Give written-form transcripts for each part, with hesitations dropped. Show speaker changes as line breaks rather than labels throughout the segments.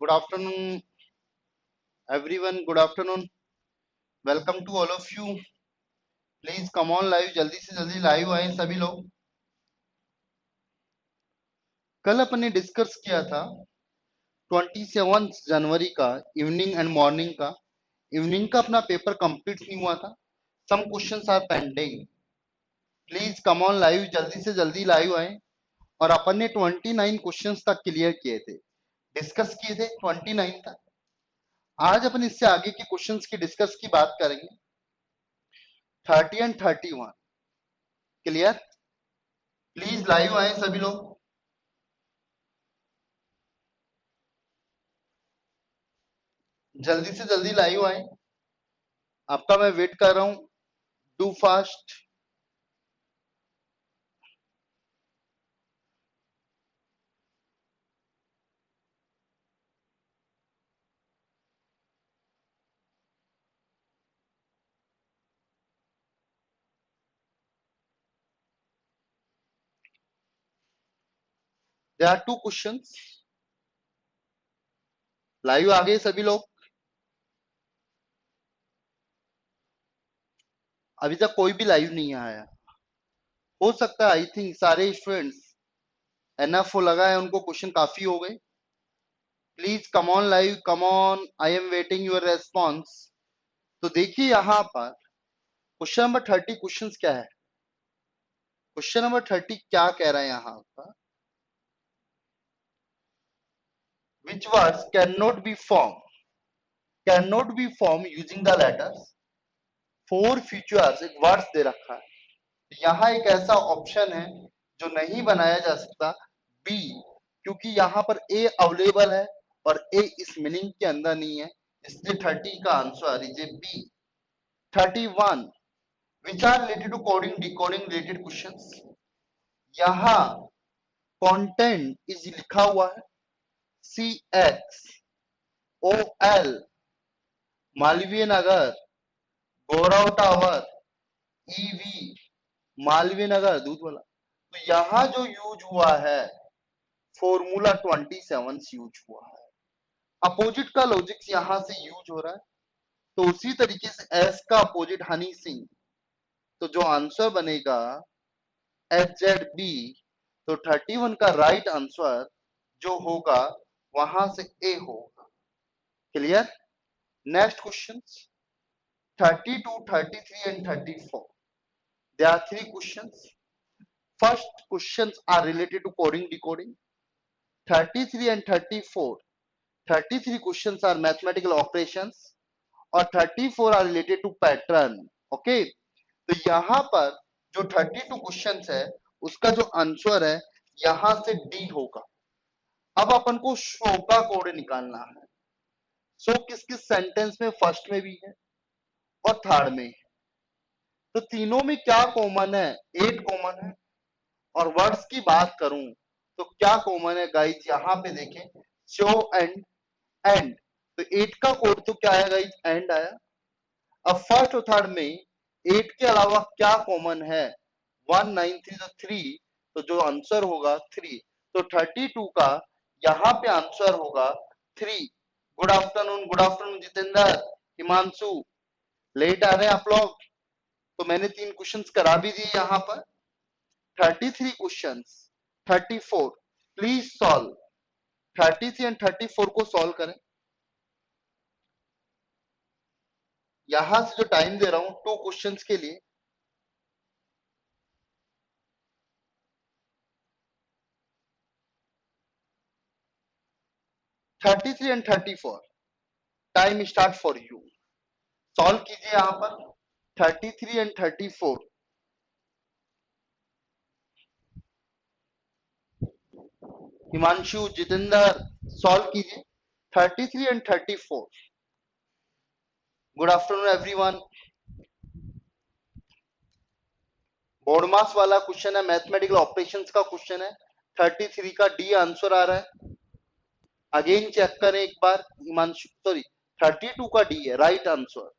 Good afternoon, everyone. Good afternoon. Welcome to all of you. Please come on live. जल्दी से जल्दी live आए सभी लोग. कल अपन ने डिस्कस किया था 27 जनवरी का इवनिंग एंड मॉर्निंग का. इवनिंग का अपना पेपर कंप्लीट नहीं हुआ था. Some questions are pending. Please come on live. जल्दी से जल्दी लाइव आए. और अपन ने 29 क्वेश्चंस तक क्लियर किए थे, डिस्कस किए थे 29 तक. आज अपन इससे आगे के क्वेश्चंस की डिस्कस की बात करेंगे. 30 एंड 31 क्लियर. प्लीज लाइव आए सभी लोग. जल्दी से जल्दी लाइव आए. आपका मैं वेट कर रहा हूं. Do fast. There are two questions. Live आ गए सभी लोग. अभी तक कोई भी लाइव नहीं आया. हो सकता है आई थिंक सारे स्टूडेंट्स एनएफ लगा है, उनको क्वेश्चन काफी हो गए. Please come on live. Come on. I am waiting your response. तो देखिए यहाँ पर क्वेश्चन नंबर 30. क्वेश्चन क्या है? क्वेश्चन नंबर 30 क्या कह रहा है यहाँ पर? विच words can not B form using the letters four features. एक वर्ड्स दे रखा है. यहाँ एक ऐसा ऑप्शन है जो नहीं बनाया जा सकता, बी, क्योंकि यहाँ पर ए अवेलेबल है और ए इस मीनिंग के अंदर नहीं है. इसलिए 30 का answer is A B. 31 which are related to coding decoding related questions. यहाँ कंटेंट इज लिखा हुआ है C X O L, Malviya Nagar, Gaurav tower, EV, Malviya Nagar दूध वाला. तो यहाँ जो यूज हुआ है फॉर्मूला 27 यूज हुआ है. अपोजिट का लॉजिक यहां से यूज हो रहा है. तो उसी तरीके से एस का अपोजिट हनी सिंह. तो जो आंसर बनेगा एच जेड बी. तो 31 का राइट आंसर जो होगा वहां से ए होगा. Clear. Next question 32, 33 and 34. There are three questions. First questions are related to coding decoding. 33 and 34. 33 questions are mathematical operations और 34 are related to pattern. Okay. तो यहाँ पर जो 32 क्वेश्चंस है उसका जो आंसर है यहां से डी होगा. अब अपन को शो का कोड निकालना है. शो किस किस सेंटेंस में फर्स्ट में भी है और थर्ड में है. तो तीनों में क्या कॉमन है? 8 कॉमन है. और वर्ड्स की बात करूं तो क्या कॉमन है गाइज? यहाँ पे देखें शो एंड एंड. तो 8 का कोड तो क्या है गाइज? एंड आया. अब फर्स्ट और थर्ड में 8 के अलावा क्या कॉमन है? 1 9 3 तो 3. तो जो आंसर होगा 3. तो 32 का यहाँ पे आंसर होगा 3. Good afternoon. Good afternoon Jitendra, Himanshu. Late आ रहे हैं आप लोग. तो मैंने 3 क्वेश्चंस करा भी दिए यहाँ पर. 33 क्वेश्चंस. 34 please solve. 33 एंड 34 को सॉल्व करें. यहां से जो टाइम दे रहा हूं 2 क्वेश्चंस के लिए. 33 and 34 time start for you. Solve कीजिए यहां पर 33 एंड 34. हिमांशु, जितेंद्र सॉल्व कीजिए 33 and 34. Good afternoon everyone. Board mass वाला क्वेश्चन है, मैथमेटिकल ऑपरेशंस का क्वेश्चन है. 33 का डी आंसर आ रहा है. अगेन चेक करें एक बार. हिमांशु सॉरी 32 का डी है राइट आंसर.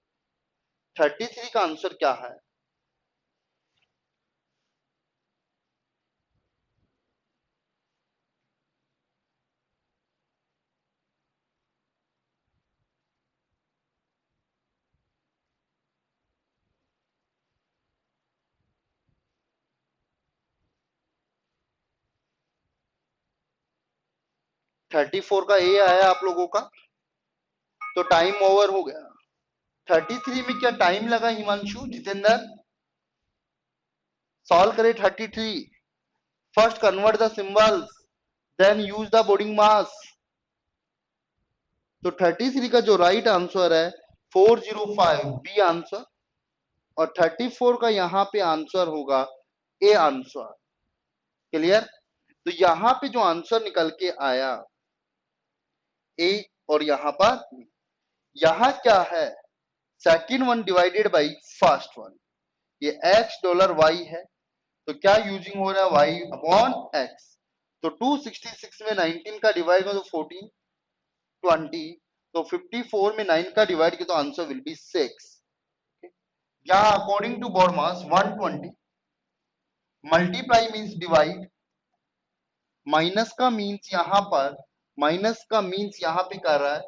33 का आंसर क्या है? 34 का ए आया आप लोगों का, तो टाइम ओवर हो गया। 33 में क्या टाइम लगा हिमांशु, जितेंद्र? सॉल्व करे 33। First convert the symbols, then use the boarding mass. तो 33 का जो राइट आंसर है 405 बी आंसर, और 34 का यहाँ पे आंसर होगा ए आंसर। क्लियर? तो यहाँ पे जो आंसर निकल के आया ए, और यहाँ पर यहाँ क्या है, second one divided by first one. ये एक्स डॉलर वाई है, तो क्या यूजिंग हो रहा है, वाई अपॉन एक्स। तो 266 में 19 का डिवाइड करो तो 14, 20, तो 54 में 9 का डिवाइड किया तो आंसर विल बी 6। यहाँ according to board mass 120, multiply means divide, minus का मींस यहाँ पर, माइनस का मींस यहाँ पे कर रहा है,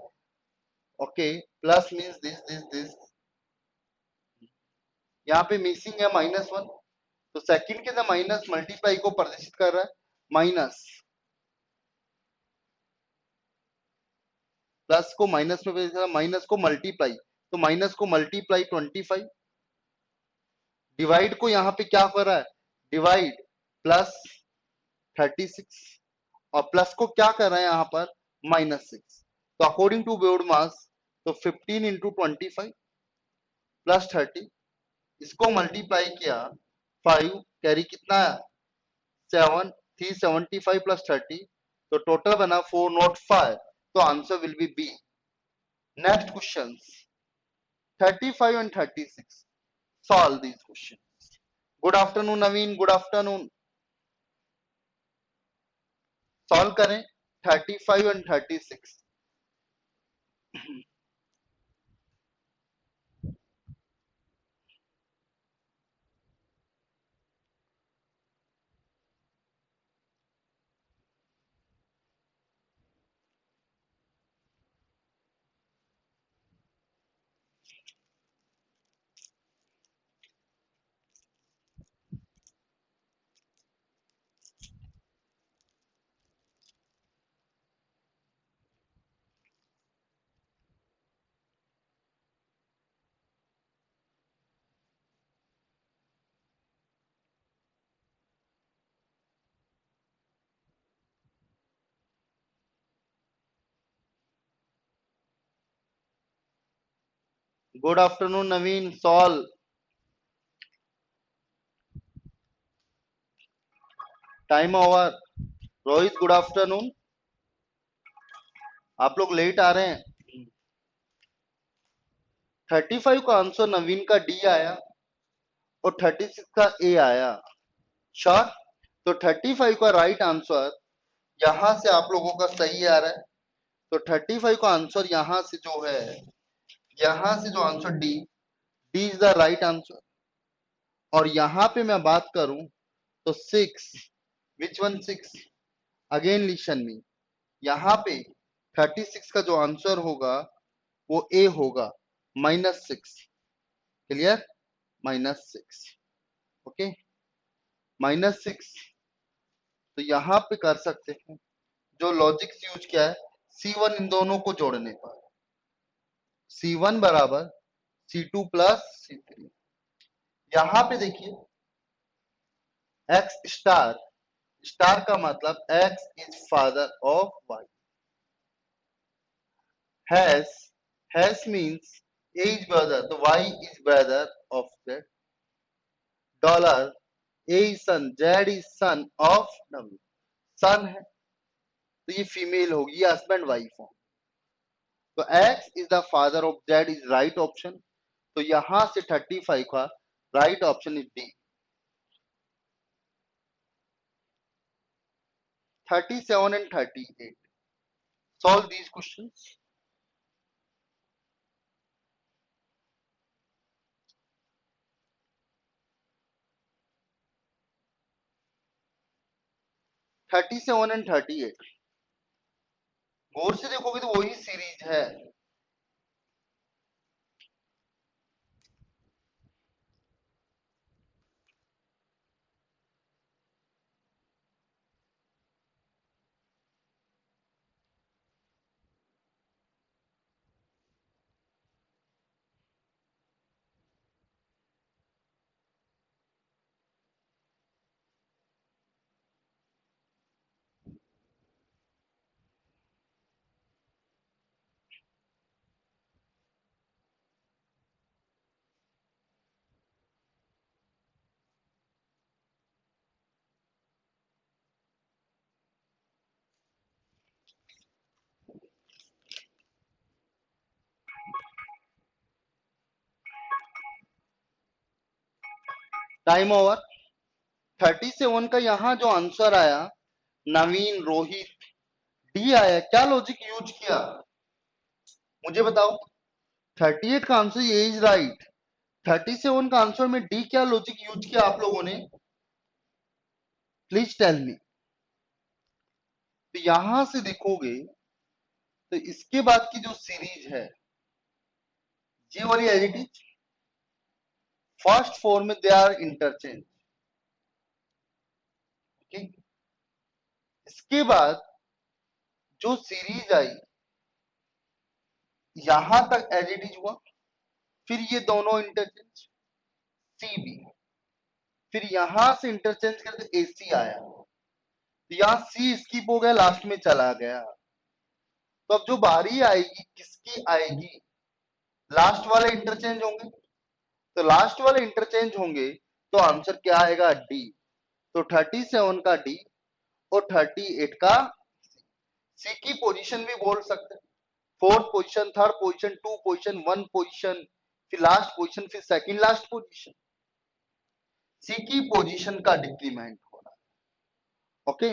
okay, plus means this this this, यहाँ पे मिसिंग है -1, तो सेकंड के अंदर माइनस मल्टीप्लाई को प्रदर्शित कर रहा है, माइनस प्लस को माइनस में, माइनस को मल्टीप्लाई, तो माइनस को मल्टीप्लाई 25, डिवाइड को यहाँ पे क्या कर रहा है, डिवाइड प्लस 36, और प्लस को क्या कर रहा है यहाँ पर, -6। तो अकॉर्डिंग टू बोर्ड मास, तो 15 इंटू 25 प्लस 30, इसको मल्टीप्लाई किया 5, कैरी कितना है 7, 375 प्लस 30, तो टोटल बना 405, तो answer will be B. Next question 35 and 36, solve this question. Good afternoon Naveen, good afternoon. Solve करें 35 and 36। Good afternoon Naveen, solve. Time over. Rohit good afternoon, आप लोग लेट आ रहे हैं। 35 का आंसर नवीन का डी आया, और 36 का ए आया। श्योर? तो 35 का राइट आंसर यहां से आप लोगों का सही आ रहा है, तो 35 का आंसर यहां से जो है, यहां से जो answer D, D is the right answer. और यहां पे मैं बात करूं तो 6, which one 6, again listen me, यहाँ पे 36 का जो आंसर होगा वो ए होगा, -6। क्लियर? -6, ओके, -6। तो यहाँ पे कर सकते हैं, जो लॉजिक यूज किया है, C1 इन दोनों को जोड़ने पर, C1 बराबर C2 प्लस C3। यहाँ पे देखिए X स्टार, स्टार का मतलब X is father of Y, has means A is brother, तो Y is brother of Z, dollar A is son, Z is son of W, सन है तो ये फीमेल होगी, ये हस्बैंड वाइफ हो, तो X is the father of Z is right option. तो यहां से 35 का right option is D. 37 and 38, solve these questions. 37 and 38 गौर से देखोगे तो वही सीरीज है। Time over. 37 का यहाँ जो आंसर आया, नवीन, रोहित, डी आया, क्या लॉजिक यूज किया मुझे बताओ। 38 का आंसर ये इज राइट, 37 का आंसर में डी क्या लॉजिक यूज किया आप लोगों ने, प्लीज टेल मी। तो यहां से देखोगे तो इसके बाद की जो सीरीज है ये वाली एडिटिव, फर्स्ट फोर में दे आर इंटरचेंज। ठीक, इसके बाद जो सीरीज आई यहां तक एडिटिव हुआ, फिर ये दोनों इंटरचेंज सी बी, फिर यहां से इंटरचेंज करके एसी आया, तो यहाँ सी स्किप हो गया, लास्ट में चला गया। तो अब जो बारी आएगी किसकी आएगी, लास्ट वाले इंटरचेंज होंगे, तो लास्ट वाले इंटरचेंज होंगे तो आंसर क्या आएगा, डी। तो 37 का डी और 38 का सी की पोजीशन भी बोल सकते हैं, fourth position, third position, two position, one position, फिर लास्ट पोजीशन, फिर सेकंड लास्ट पोजीशन, सी की पोजीशन का डिक्रीमेंट होना। ओके,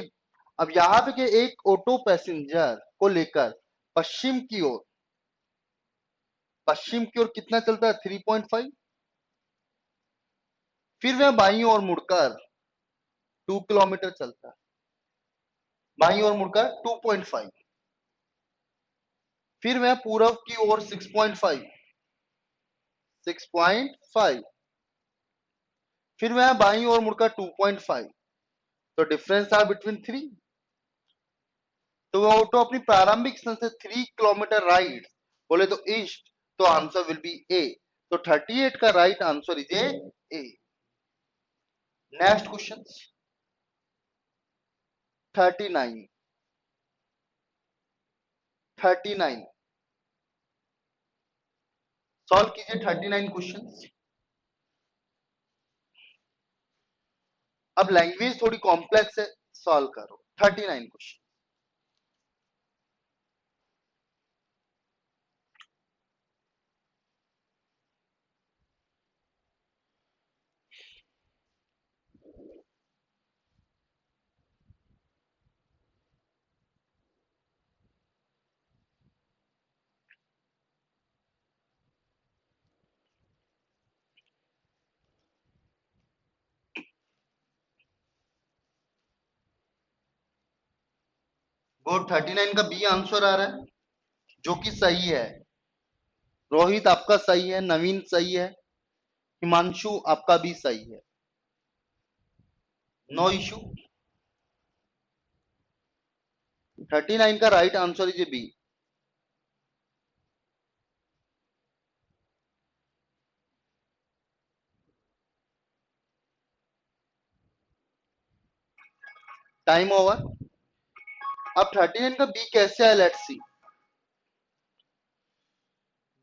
अब यहां पे के एक ऑटो पैसेंजर को लेकर पश्चिम की ओर कितना चलता है, 3.5, फिर वह बाईं ओर मुड़कर 2 किलोमीटर चलता है, बाईं ओर मुड़कर 2.5, फिर वह पूरब की ओर 6.5, 6.5, फिर वह बाईं ओर मुड़कर 2.5, तो डिफरेंस आर बिटवीन 3। तो वह ऑटो अपनी प्रारंभिक स्थान से 3 किलोमीटर राइट बोले तो ईस्ट, तो आंसर विल बी ए। तो 38 का right answer is A. Next question 39, 39 solve कीजिए 39 क्वेश्चंस। अब लैंग्वेज थोड़ी कॉम्प्लेक्स है, सॉल्व करो 39 क्वेश्चन। गुड, 39 का बी आंसर आ रहा है जो कि सही है। रोहित आपका सही है, नवीन सही है, हिमांशु आपका भी सही है, नो इशू। 39 का right answer is B. Time over. अब 39 का बी कैसे है, लेट्स सी।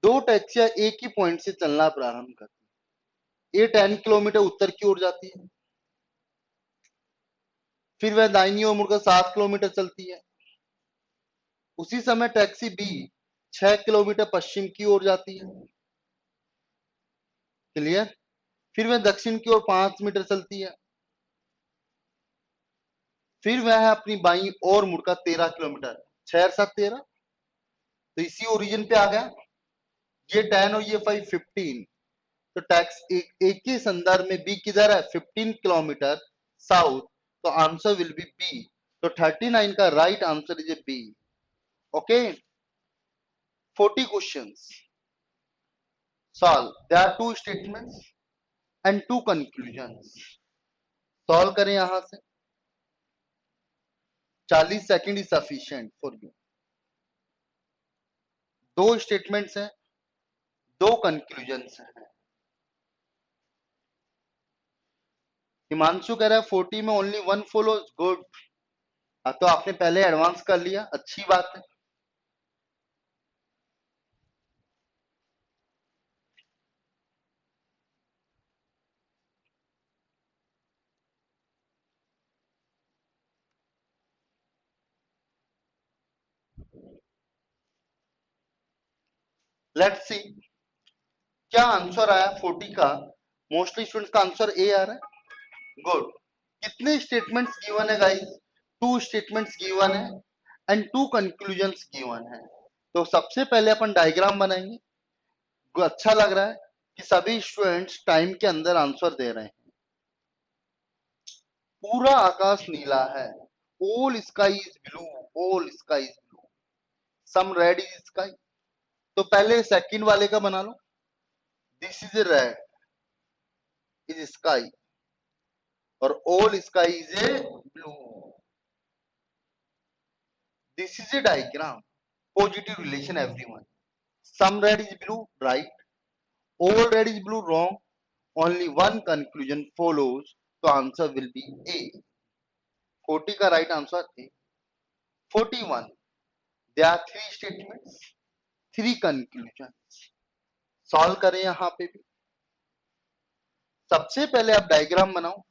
दो टैक्सियां एक ही पॉइंट से चलना प्रारंभ करती है, ए 10 किलोमीटर उत्तर की ओर जाती है, फिर वह दाहिनी ओर मुड़कर 7 किलोमीटर चलती है। उसी समय टैक्सी बी 6 किलोमीटर पश्चिम की ओर जाती है, क्लियर। फिर वह दक्षिण की ओर 5 मीटर चलती है, फिर वह अपनी बाईं ओर मुड़कर 13 किलोमीटर, 6 और 7 13, तो इसी ओरिजिन पे आ गया। ये 10 और ये 5 15, तो टैक्स एक ही संदर्भ में बी किधर है, 15 किलोमीटर साउथ, तो आंसर विल बी बी। तो 39 का right answer is B. Okay, 40 questions solve. There are two statements and two conclusions. Solve करें यहां से, 40 second is sufficient for you. दो स्टेटमेंट्स हैं, दो कंक्लूजन्स हैं। हिमांशु कह रहा है 40 में ओनली वन फॉलोज, गुड। तो आपने पहले एडवांस कर लिया, अच्छी बात है। लेट्स सी क्या आंसर आया 40 का। मोस्टली स्टूडेंट्स का आंसर ए आ रहा है। गुड। कितने स्टेटमेंट्स गिवन है गाइस? 2 स्टेटमेंट्स गिवन है एंड 2 कंक्लूजन्स गिवन है। तो सबसे पहले अपन डायग्राम बनाएंगे। अच्छा लग रहा है कि सभी स्टूडेंट्स टाइम के अंदर आंसर दे रहे हैं। पूरा आकाश नीला है, all sky is blue, all sky is blue, some red is sky. तो पहले सेकंड वाले का बना लो। This is red is sky और all sky is a blue. This is a diagram, positive relation everyone. Some red is blue, right. All red is blue, wrong. Only one conclusion follows, तो answer will be A. 40 का right answer A. 41, there are 3 statements, 3 conclusions। Solve करें यहां पे भी। सबसे पहले आप diagram बनाओ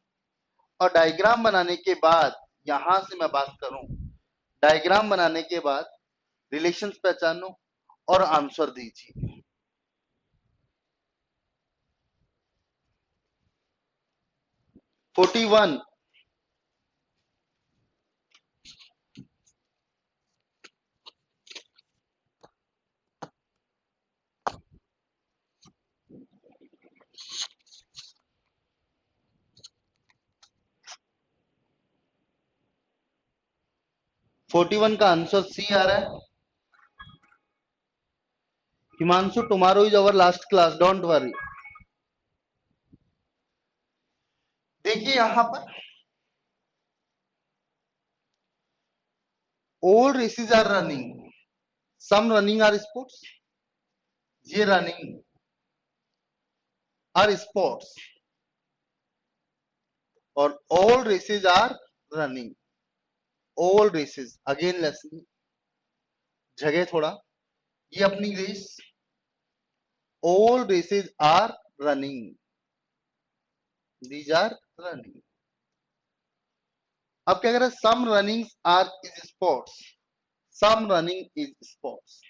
और डायग्राम बनाने के बाद यहां से मैं बात करूं, डायग्राम बनाने के बाद रिलेशंस पहचानो और आंसर दीजिए। 41, 41 का आंसर सी आ रहा है। Himanshu, tomorrow is our last class, don't worry. देखिए यहां पर all races are running, some running are sports. ये रनिंग आर स्पोर्ट्स और all races are running. All races, again lesson, जगह थोड़ा, ये अपनी race, all races are running, these are running. अब क्या कह रहे हैं? Some running are is sports, some running is sports.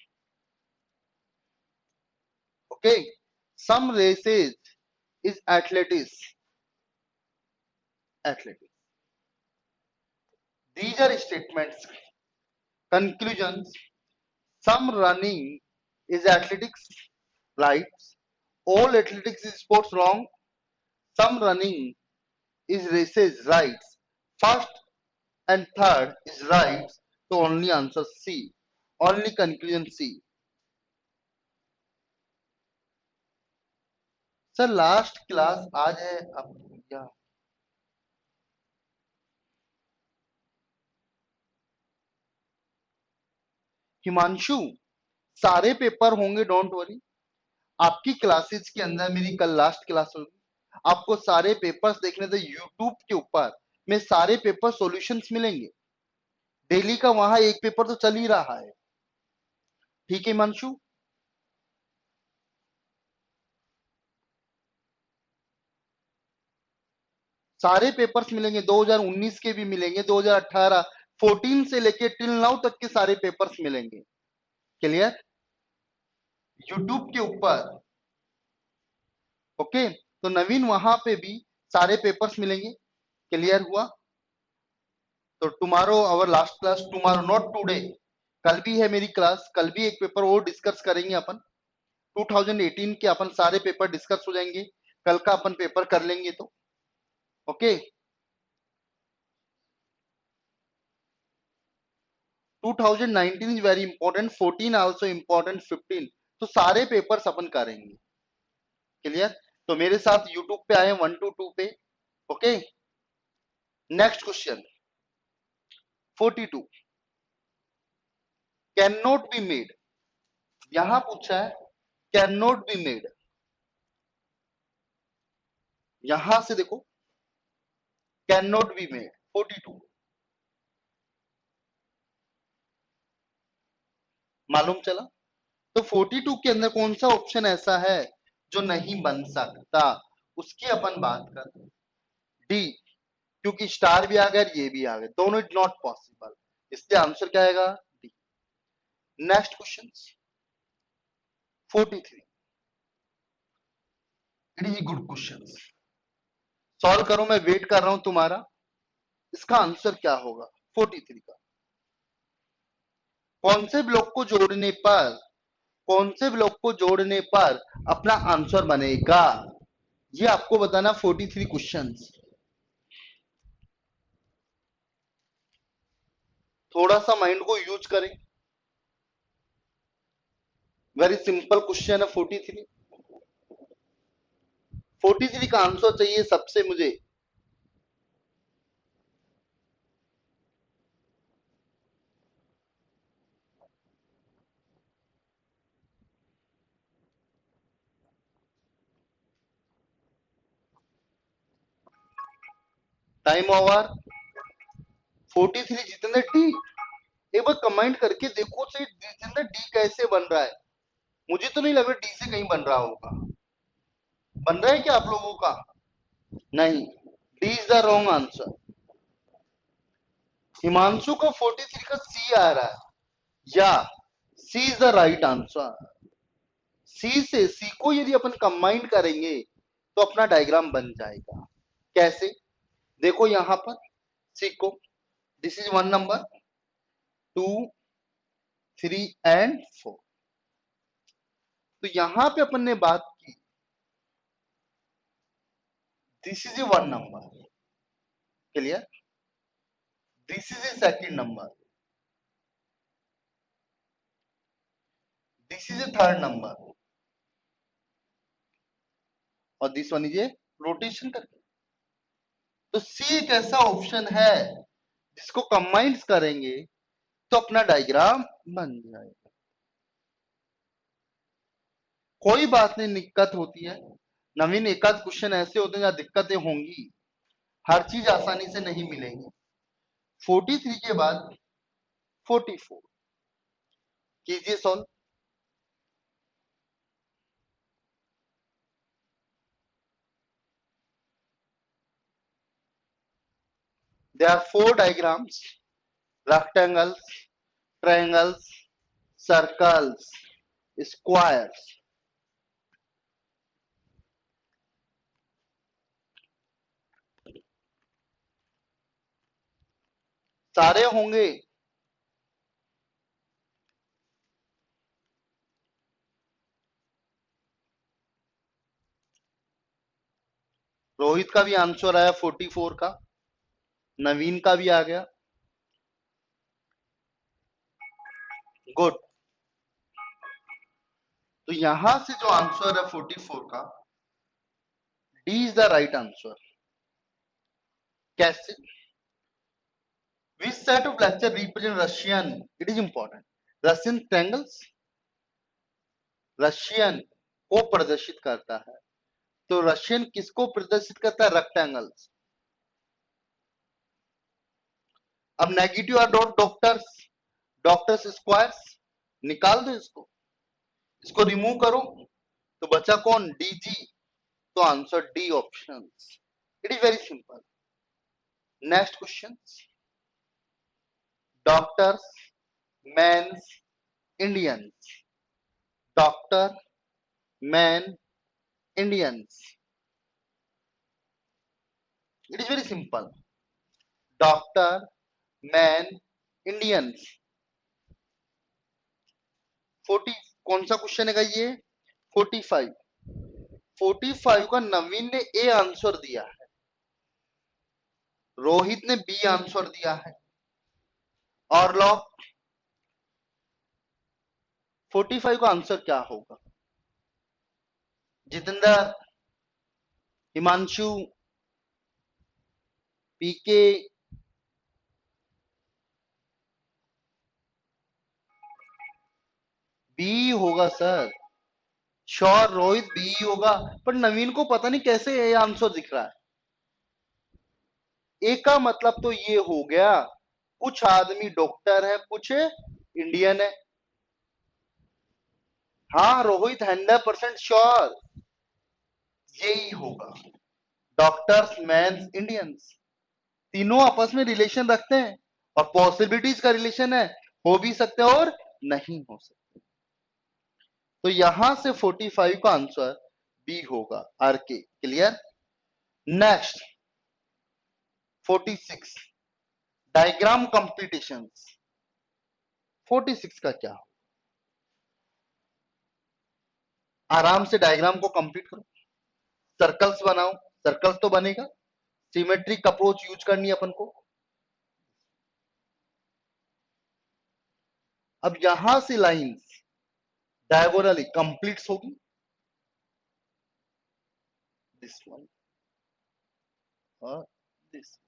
Okay, some races is athletics, athletics. These are statements. Conclusion, some running is athletics, right? All athletics is sports, wrong. Some running is races, right? First and third is right. So only answer C. Only conclusion C. Sir last class आज है अब क्या? हिमांशु, सारे paper होंगे, don't worry. आपकी classes के अंदर मेरी कल लास्ट क्लास होगी, आपको सारे पेपर्स देखने तो यूट्यूब के ऊपर में सारे पेपर सॉल्यूशंस मिलेंगे। डेली का वहां एक पेपर तो चल ही रहा है, ठीक है हिमांशु? सारे पेपर्स मिलेंगे, 2019 के भी मिलेंगे, 2018 14 से लेके टिल नाउ तक के सारे पेपर्स मिलेंगे। क्लियर? यूट्यूब के ऊपर। ओके, तो नवीन वहां पे भी सारे पेपर्स मिलेंगे। क्लियर हुआ? तो tomorrow our last class, tomorrow not today, कल भी है मेरी क्लास, कल भी एक पेपर और डिस्कस करेंगे अपन। 2018 के अपन सारे पेपर डिस्कस हो जाएंगे, कल का अपन पेपर कर लेंगे। तो okay, 2019 is very important, 14 also important, 15, तो सारे पेपर्स अपन करेंगे। क्लियर? तो मेरे साथ यूट्यूब पे आए 1 to 2 पे। Okay, next question 42, can not be made. यहां पूछा है कैन नॉट बी मेड। यहां से देखो, कैन नॉट बी मेड 42 मालूम चला। तो 42 के अंदर कौन सा ऑप्शन ऐसा है जो नहीं बन सकता, उसकी अपन बात कर। डी, क्योंकि स्टार भी आ गया ये भी आ गया, दोनों इज नॉट पॉसिबल, इसलिए आंसर क्या आएगा? D. Next question 43, it is good question. Solve करो, मैं वेट कर रहा हूं तुम्हारा। इसका आंसर क्या होगा 43 का? कौन से ब्लॉक को जोड़ने पर, कौन से ब्लॉक को जोड़ने पर अपना आंसर बनेगा, ये आपको बताना। 43 क्वेश्चंस। थोड़ा सा माइंड को यूज करें। वेरी सिंपल क्वेश्चन है 43। 43 का आंसर चाहिए सबसे मुझे। Time over. 43 जितेंद्र डी, एक बार कमेंट करके देखो सही, जितेंद्र डी कैसे बन रहा है। मुझे तो नहीं लग रहा डी से कहीं बन रहा होगा। बन रहा है क्या आप लोगों का? नहीं, D is the wrong answer. Himanshu का 43 का सी आ रहा है, या सी इज द राइट आंसर। सी से सी को यदि अपन कंबाइन करेंगे तो अपना डायग्राम बन जाएगा। कैसे? देखो यहां पर सी को, दिस इज 1 नंबर, 2, 3 एंड 4। तो यहां पे अपन ने बात की, this is a 1 number, clear? This is a second number, this is a third number, और this one is a rotation करके। तो सी एक ऐसा ऑप्शन है जिसको कंबाइंस करेंगे तो अपना डायग्राम बन जाएगा। कोई बात नहीं, दिक्कत होती है नवीन, एकाध क्वेश्चन ऐसे होते हैं जहां दिक्कतें होंगी, हर चीज आसानी से नहीं मिलेगी। 43 के बाद 44 कीजिए solve. There are 4 diagrams, rectangles, triangles, circles, squares। सारे होंगे। रोहित का भी आंसर आया 44 का, नवीन का भी आ गया, गुड। तो यहां से जो आंसर है 44 का, D is the right answer. कैसे? Which set of lecture represent Russian, it is important, Russian triangles, Russian को प्रदर्शित करता है। तो रशियन किसको प्रदर्शित करता है? रेक्टेंगल्स। अब नेगेटिव और डॉक्टर्स, डॉक्टर्स स्क्वायर्स, निकाल दो इसको, इसको रिमूव करो तो बचा कौन? डीजी। तो answer D option. It is very simple. Next question, doctors, mens, Indians, doctor, man, Indians. It is very simple, doctor, man, Indians. 40 कौन सा क्वेश्चन है ये? 45। 45 का नवीन ने ए आंसर दिया है, रोहित ने बी आंसर दिया है, और लोग 45 का आंसर क्या होगा? जितेंद्र, हिमांशु, पीके, बी होगा सर, श्योर रोहित बी होगा। पर नवीन को पता नहीं कैसे ये आंसर दिख रहा है। ए का मतलब तो ये हो गया, कुछ आदमी डॉक्टर है, कुछ इंडियन है। हाँ रोहित 100% श्योर यही होगा, डॉक्टर्स, मैंस, इंडियंस, तीनों आपस में रिलेशन रखते हैं, और पॉसिबिलिटीज का रिलेशन है, हो भी सकते हैं और नहीं हो सकते। तो यहां से 45 का आंसर बी होगा आर के। क्लियर। Next 46 diagram completions. 46 का क्या? आराम से डायग्राम को कंप्लीट करो, सर्कल्स बनाओ, सर्कल्स तो बनेगा, सिमेट्रिक अप्रोच यूज करनी है अपन को। अब यहां से लाइंस डायगोनली कंप्लीट होगी, दिस वन और दिस।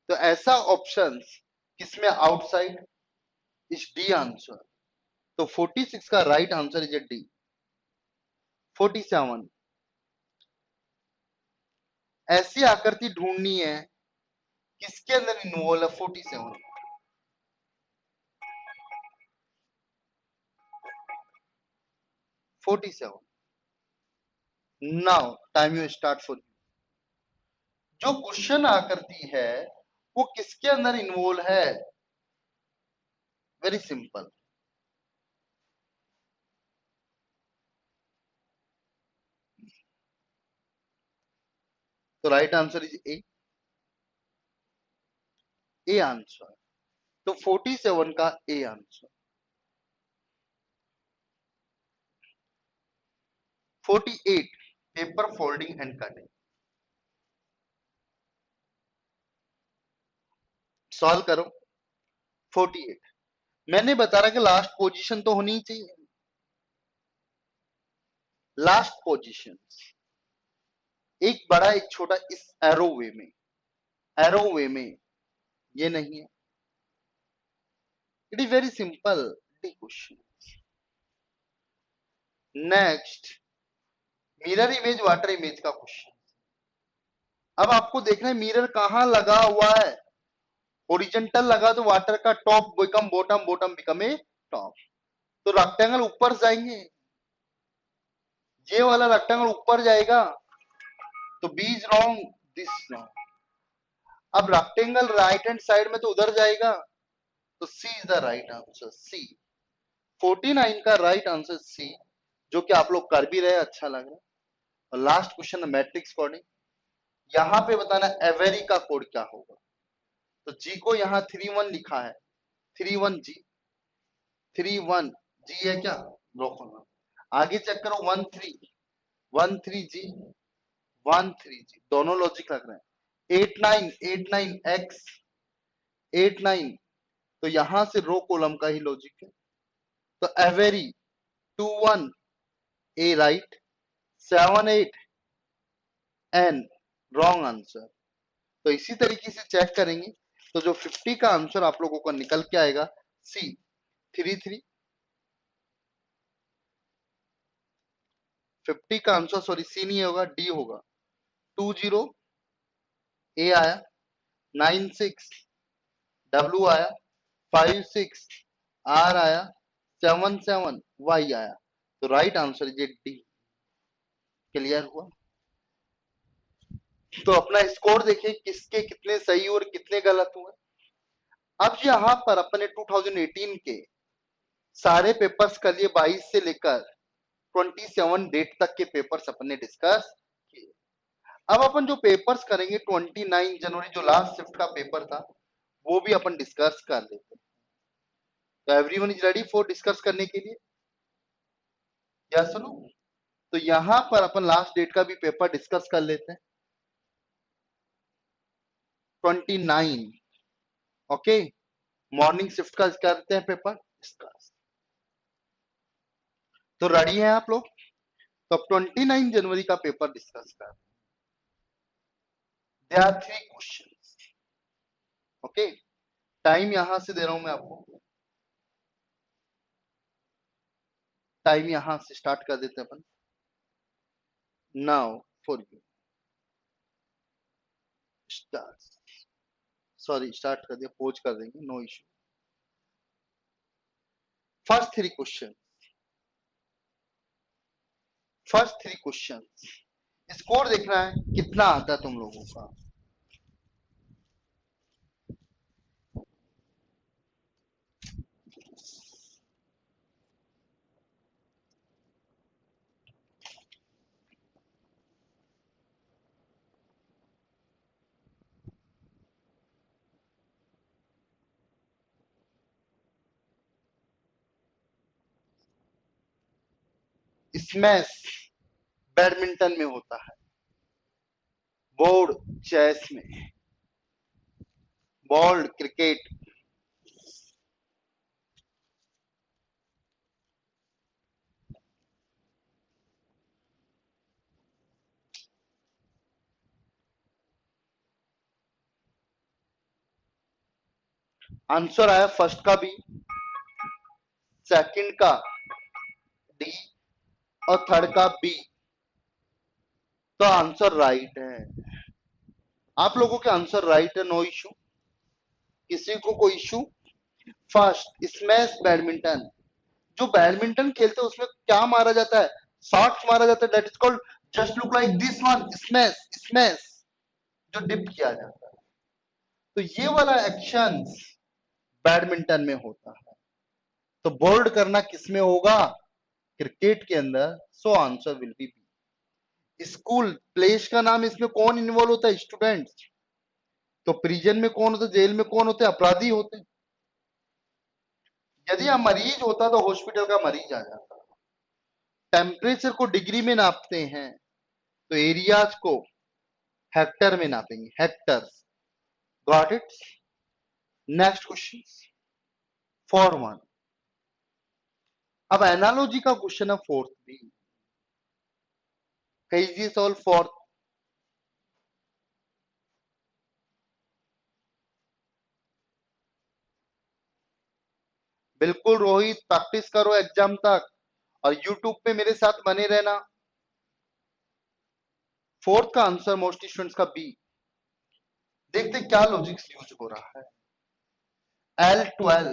तो ऐसा ऑप्शन किसमें आउटसाइड इज डी आंसर। तो 46 का right answer is A D. 47 ऐसी आकृति ढूंढनी है किसके अंदर इन्वॉल्व है। 47 47 now time you start for you. जो क्वेश्चन आकृति है वो किसके अंदर इन्वॉल्व है। Very simple. तो right answer is A answer. तो 47 का A answer. 48 paper folding and cutting. Solve करो। 48 मैंने बता रहा कि लास्ट पोजीशन तो होनी ही चाहिए। लास्ट पोजीशन एक बड़ा एक छोटा इस एरो वे में, एरो वे में ये नहीं है। It is very simple D question. Next mirror image water image का क्वेश्चन। अब आपको देखना है मिरर कहां लगा हुआ है। ओरिजेंटल लगा तो वाटर का top become bottom, bottom become a top. तो रेक्टेंगल ऊपर जाएंगे, ये वाला रेक्टेंगल ऊपर जाएगा तो B is wrong, this wrong. अब रेक्टेंगल राइट हैंड साइड में तो उधर जाएगा तो C is the right answer. C 49 का राइट आंसर सी, जो कि आप लोग कर भी रहे, अच्छा लग रहा है। और लास्ट क्वेश्चन मैट्रिक्स कोडिंग। यहां पे बताना एवेरी का कोड क्या होगा। तो जी को यहाँ 31 लिखा है, 31G, 31G है क्या, ब्रोकन। आगे चेक करो 13G, 13G दोनों लॉजिक लग रहे हैं। 89X 89 तो यहां से रो कॉलम का ही लॉजिक है। तो एवेरी 21 ए राइट, 78 एन रॉन्ग आंसर। तो इसी तरीके से चेक करेंगे तो जो 50 का आंसर आप लोगों का निकल के आएगा सी 33। 50 का आंसर सॉरी सी नहीं होगा, डी होगा। 20 ए आया, 96 डब्ल्यू आया, 56 आर आया, 77 वाई आया। तो right answer is D. Clear हुआ। तो अपना स्कोर देखिए किसके कितने सही और कितने गलत हुए। अब यहाँ पर अपने 2018 के सारे पेपर्स कर लिए, 22 से लेकर 27 डेट तक के पेपर्स अपने डिस्कस किए। अब अपन जो पेपर्स करेंगे 29 जनवरी जो लास्ट शिफ्ट का पेपर था वो भी अपन डिस्कस कर लेते हैं। तो everyone is ready for discuss करने के लिए, क्या सुनो। तो यहां पर अपन लास्ट डेट का भी पेपर डिस्कस कर लेते हैं, 29। ओके, मॉर्निंग शिफ्ट का करते हैं पेपर डिस्कस। तो रेडी हैं आप लोग। तो अब 29 जनवरी का पेपर डिस्कस कर। There are 3 questions. Okay, time यहां से दे रहा हूं मैं आपको, टाइम यहां से स्टार्ट कर देते हैं अपन। Now for you start, sorry start कर दिया, पोज कर देंगे, no issue. First 3 question, first 3 question score देखना है कितना आता है तुम लोगों का। स्मैश बैडमिंटन में होता है, बोर्ड चेस में, बॉल क्रिकेट। आंसर आया फर्स्ट का बी, सेकंड का डी और थर्ड का बी। तो आंसर राइट है। आप लोगों के आंसर राइट है, नो इशू, किसी को कोई इशू। फर्स्ट स्मैश बैडमिंटन, जो बैडमिंटन खेलते हैं उसमें क्या मारा जाता है, शॉट्स मारा जाता है, that is called just look like this one, smash smash, जो डिप किया जाता है। तो ये वाला एक्शन बैडमिंटन में होता है। तो बोल्ड करना किसमें होगा, क्रिकेट के अंदर। So answer will be B. School place का नाम, इसमें कौन इन्वॉल्व होता है, स्टूडेंट्स। तो प्रिजन में कौन होता है, जेल में कौन होते हैं, अपराधी होते हैं। यदि हम मरीज होता तो हॉस्पिटल का मरीज आ जाता। टेम्परेचर को डिग्री में नापते हैं तो एरियाज को हेक्टर में नापेंगे, hectare. Got it. Next question, four one. अब एनालॉजी का क्वेश्चन है फोर्थ भी, कैसे सॉल्व फोर्थ। बिल्कुल रोहित, प्रैक्टिस करो एग्जाम तक और यूट्यूब पे मेरे साथ बने रहना। फोर्थ का आंसर मोस्ट स्टूडेंट्स का बी। देखते क्या लॉजिक्स यूज हो रहा है। L12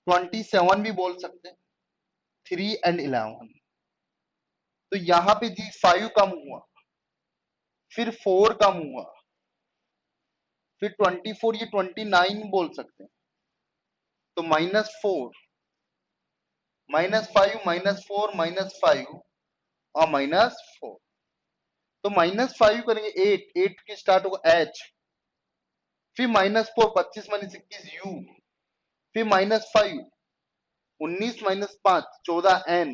27 भी बोल सकते हैं, 3 एंड 11। तो यहां पे जी 5 कम हुआ, फिर 4 कम हुआ, फिर 24, ये 29 बोल सकते हैं। तो -4, -5, -4, -5 और -4। तो -5 करेंगे 8, 8 के स्टार्ट होगा H, फिर -4, 25 -21 U, फिर -5, 19 -5, 14 N।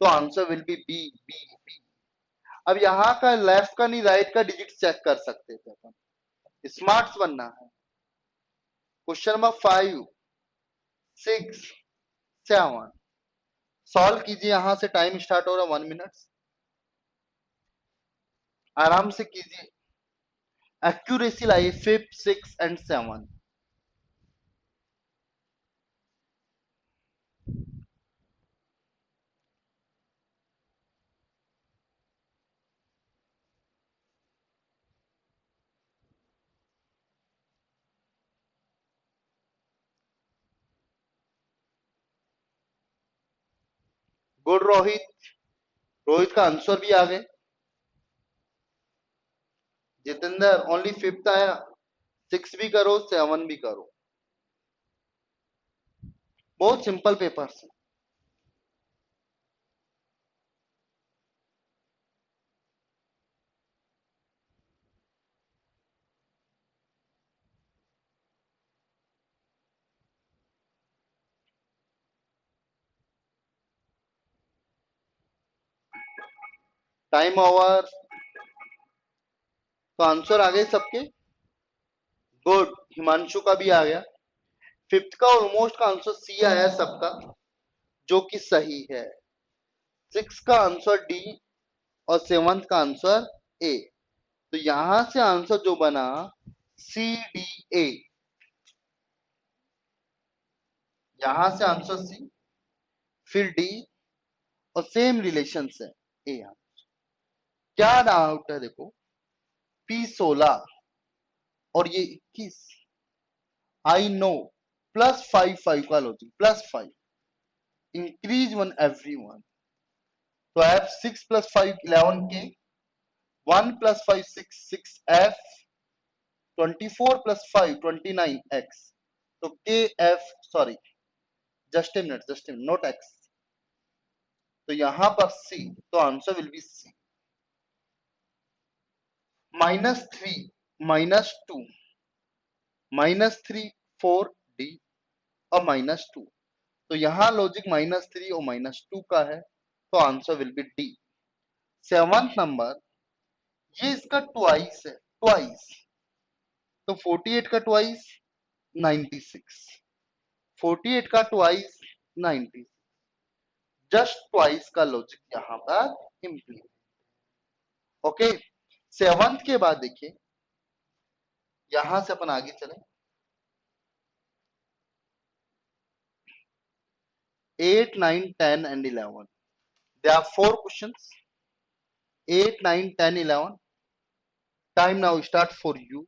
तो answer will be B B B. B यहाँ का लेफ्ट का नहीं राइट का डिजिट चेक कर सकते थे अपन, स्मार्ट बनना है। क्वेश्चन नंबर 5, 6, 7 सॉल्व कीजिए। यहां से टाइम स्टार्ट हो रहा है 1 मिनट, आराम से कीजिए। एक्यूरेसी लाइए 5, 6 एंड 7। गुड रोहित, रोहित का आंसर भी आ गए। जितेंद्र ओनली फिफ्थ आया, 6 भी करो 7 भी करो, बहुत सिंपल पेपर से। Time over. तो आंसर आ गए सबके, गुड। हिमांशु का भी आ गया। फिफ्थ का ऑलमोस्ट का आंसर सी आया सबका, जो कि सही है। 6 का आंसर डी और 7 का आंसर ए। तो यहां से आंसर जो बना सी डी ए, यहां से आंसर सी, फिर डी और सेम रिलेशन से ए। क्या डाउट है देखो, P16 और ये 21, आई नो, +5 5 का logic, +5 increase one every one. तो एफ 6 + 5 11 के, 1 + 5 6 6 एफ, 24 + 5 29 एक्स। तो के F, sorry just a minute, just a minute, not X. तो यहां पर सी, तो answer will be C. -3 -2 -3 4 D और -2। तो यहां लॉजिक -3 और -2 का है। तो answer will B D. Seventh number, ये इसका ट्वाइस है, ट्वाइस, तो 48 का ट्वाइस 96, 48 का ट्वाइस 90, जस्ट ट्वाइस का लॉजिक यहां पर इम्प्लीमेंट। ओके, सेवंथ के बाद देखिए, यहां से अपन आगे चले, 8, 9, 10 and 11, there are 4 questions, 8, 9, 10, 11, time now start for you.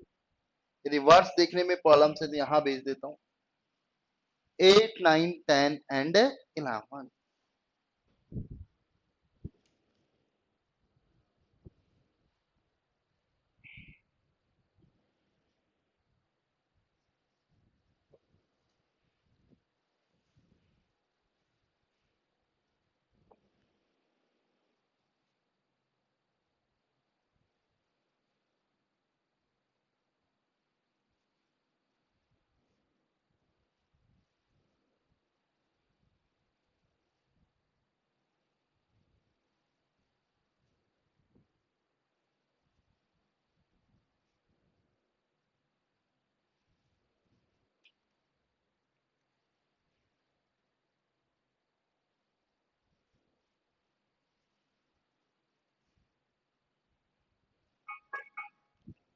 Reverse देखने में प्रॉब्लम से तो यहां भेज देता हूं, 8, 9, 10 and 11।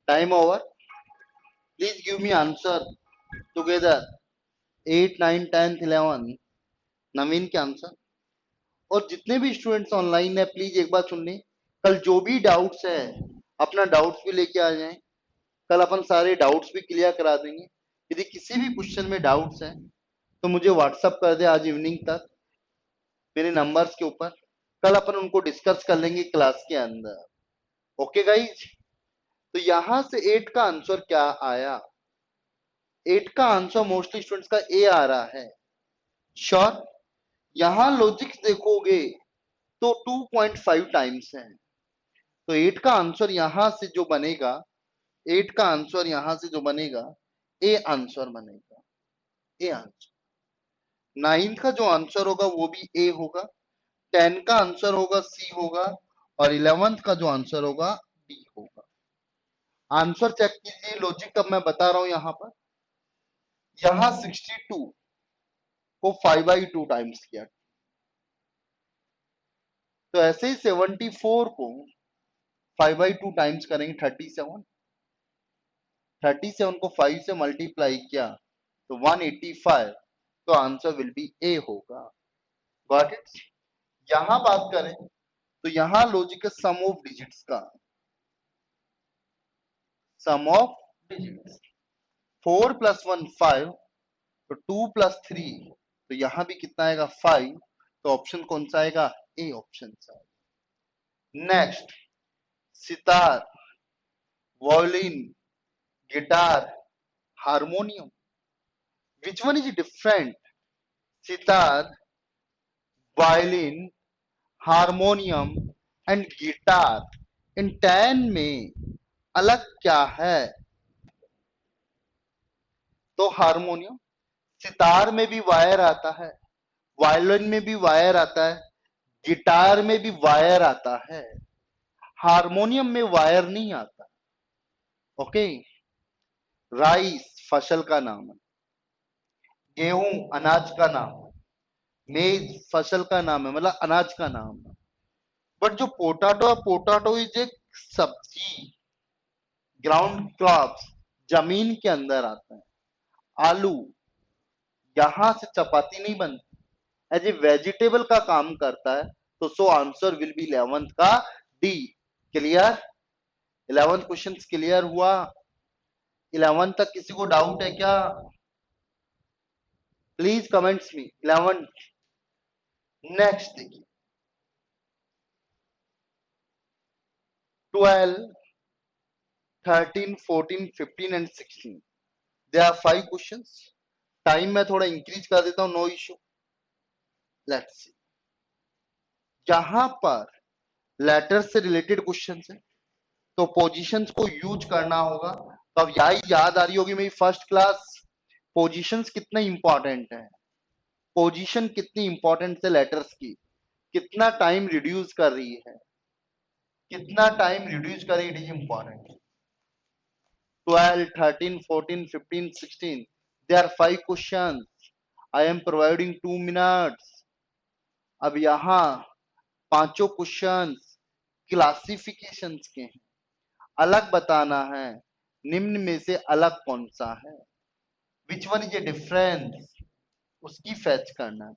Time over, please give me answer together, 8, 9, 10, 11, नवीन के आंसर। और जितने भी स्टूडेंट्स ऑनलाइन है प्लीज एक बात सुन लें, कल जो भी डाउट्स है अपना डाउट्स भी लेके आ जाएं, कल अपन सारे डाउट्स भी क्लियर करा देंगे। यदि किसी भी क्वेश्चन में डाउट्स है तो मुझे व्हाट्सअप कर दे आज इवनिंग तक मेरे नंबर्स के ऊपर, कल अपन उनको डिस्कस कर लेंगे क्लास के अंदर। ओके गाइज, तो यहां से 8 का आंसर क्या आया, 8 का आंसर मोस्टली स्टूडेंट्स का ए आ रहा है। श्योर, यहां लॉजिक देखोगे तो 2.5 टाइम्स है, तो 8 का आंसर यहां से जो बनेगा, 8 का आंसर यहां से जो बनेगा ए आंसर बनेगा, ए आंसर। 9 का जो आंसर होगा वो भी ए होगा, 10 का आंसर होगा सी होगा, और 11th का जो आंसर होगा डी होगा। आंसर चेक कीजिए, लॉजिक अब मैं बता रहा हूं यहां पर, यहां 62 को 5/2 टाइम्स किया, तो ऐसे ही 74 को 5/2 टाइम्स करेंगे 37, 37 को 5 से मल्टीप्लाई किया तो 185, तो आंसर विल बी ए होगा। Got it. यहां बात करें तो यहां लॉजिक है सम ऑफ डिजिट्स का, सम ऑफ डिजिट्स, 4 + 1 5, तो 2 + 3, तो यहां भी कितना आएगा 5, तो ऑप्शन कौन सा आएगा, ए ऑप्शन सा। Next, sitar, violin, guitar, harmonium, which one is different, sitar, violin, harmonium and guitar, इन 10 में अलग क्या है, तो हारमोनियम, सितार में भी वायर आता है, वायलिन में भी वायर आता है, गिटार में भी वायर आता है, हारमोनियम में वायर नहीं आता। ओके, राइस फसल का नाम है, गेहूं अनाज का नाम है, मेज फसल का नाम है, मतलब अनाज का नाम है। बट जो पोटैटो है, पोटैटो इज एक सब्जी, ग्राउंड क्रॉप्स, जमीन के अंदर आता है। आलू, यहां से चपाती नहीं बनती, एज ए वेजिटेबल का काम करता है, तो सो आंसर विल बी 11th का D. Clear, 11th question clear हुआ, 11 तक किसी को डाउट है क्या, प्लीज कमेंट्स में 11। नेक्स्ट देखिए, 12, 13, 14, 15 and 16, they are 5 questions. Time मैं थोड़ा इंक्रीज कर देता हूं, नो इश्यू। लेट्स सी, यहां पर लेटर से रिलेटेड क्वेश्चन है, तो पोजीशंस को यूज करना होगा। तो अब यही याद आ रही होगी मेरी फर्स्ट क्लास, पोजीशंस कितने इंपॉर्टेंट है, पोजीशन कितनी इंपॉर्टेंट है लेटर्स की। कितना टाइम रिड्यूस कर रही है, कितना टाइम रिड्यूस कर रही है, it is important. 12, 13, 14, 15, 16, there are 5 questions. I am providing 2 minutes. अब यहाँ पांचों क्वेश्चंस क्लासिफिकेशंस के हैं, अलग बताना है, निम्न में से अलग कौन सा है, which one is A difference, उसकी फैच करना है।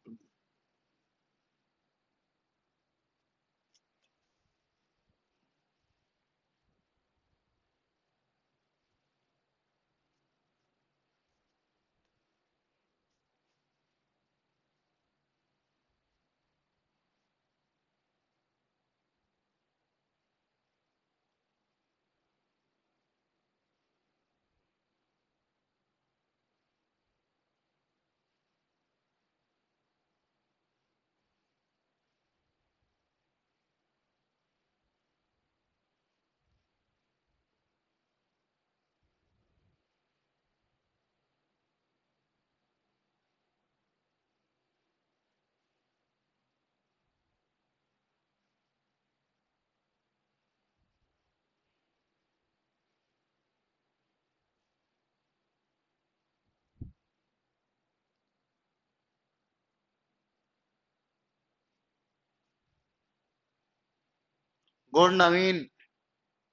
गुड नवीन,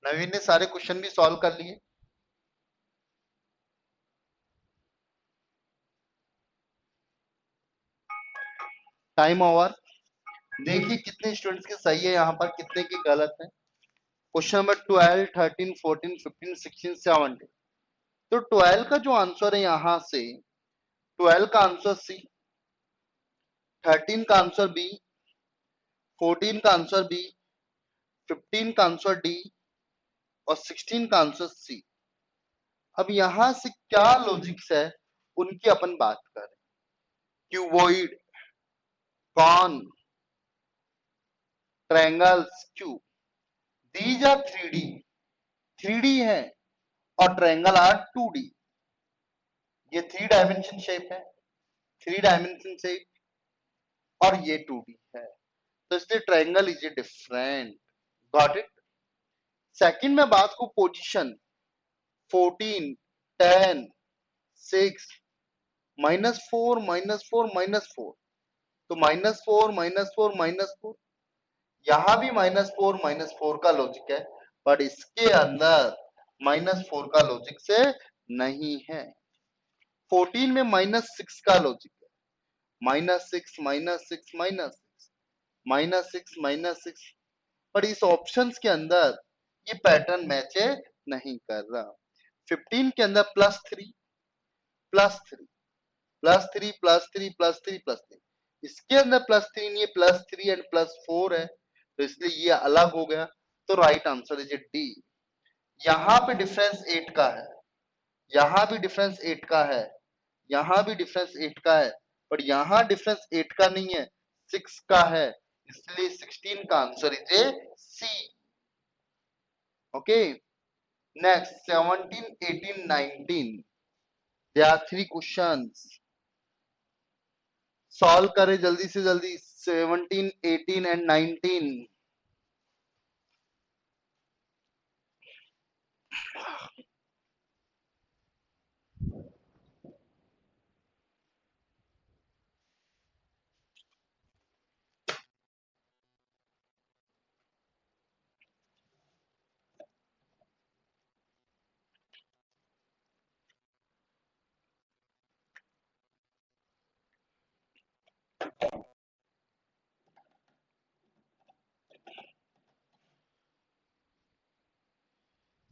नवीन ने सारे क्वेश्चन भी सॉल्व कर लिए। Time over. देखिए कितने स्टूडेंट्स के सही है यहाँ पर, कितने के गलत है। Question number 12, 13, 14, 15, 16, 17। तो 12 का जो आंसर है यहाँ से, 12 का आंसर सी, 13 का आंसर बी, 14 का आंसर बी, 15 का आंसर डी और 16 का आंसर सी। अब यहां से क्या लॉजिक्स है उनकी अपन बात करें। Cuboid, cone, triangles, cube, these are 3D, 3D है, और ट्रायंगल आर 2D। ये 3 डायमेंशन शेप है, 3 डायमेंशन शेप, और ये 2D है, तो इसलिए triangle is a different. Got it. Second में बात को पोजीशन 14, 10, 6, -4, -4, -4, तो -4, -4, -4, यहां भी -4, -4 का लॉजिक है, बट इसके अंदर -4 का लॉजिक से नहीं है। 14 में -6 का लॉजिक है, -6, -6, -6, -6, -6, पर इस ऑप्शंस के अंदर ये पैटर्न मैच नहीं कर रहा। 15 के अंदर +3, +3, +3, +3, +3, +3, इसके अंदर +3 नहीं है, +3 एंड +4 है, तो इसलिए ये अलग हो गया। तो राइट आंसर इज डी। यहां पे डिफरेंस 8 का है, यहां भी डिफरेंस 8 का है, यहां भी डिफरेंस 8 का है, पर यहां डिफरेंस 8 का नहीं है, 6 का है, इसलिए 16 का answer is a C. Okay, next 17, 18, 19, there are 3 questions, solve करें जल्दी से जल्दी। 17, 18 एंड 19।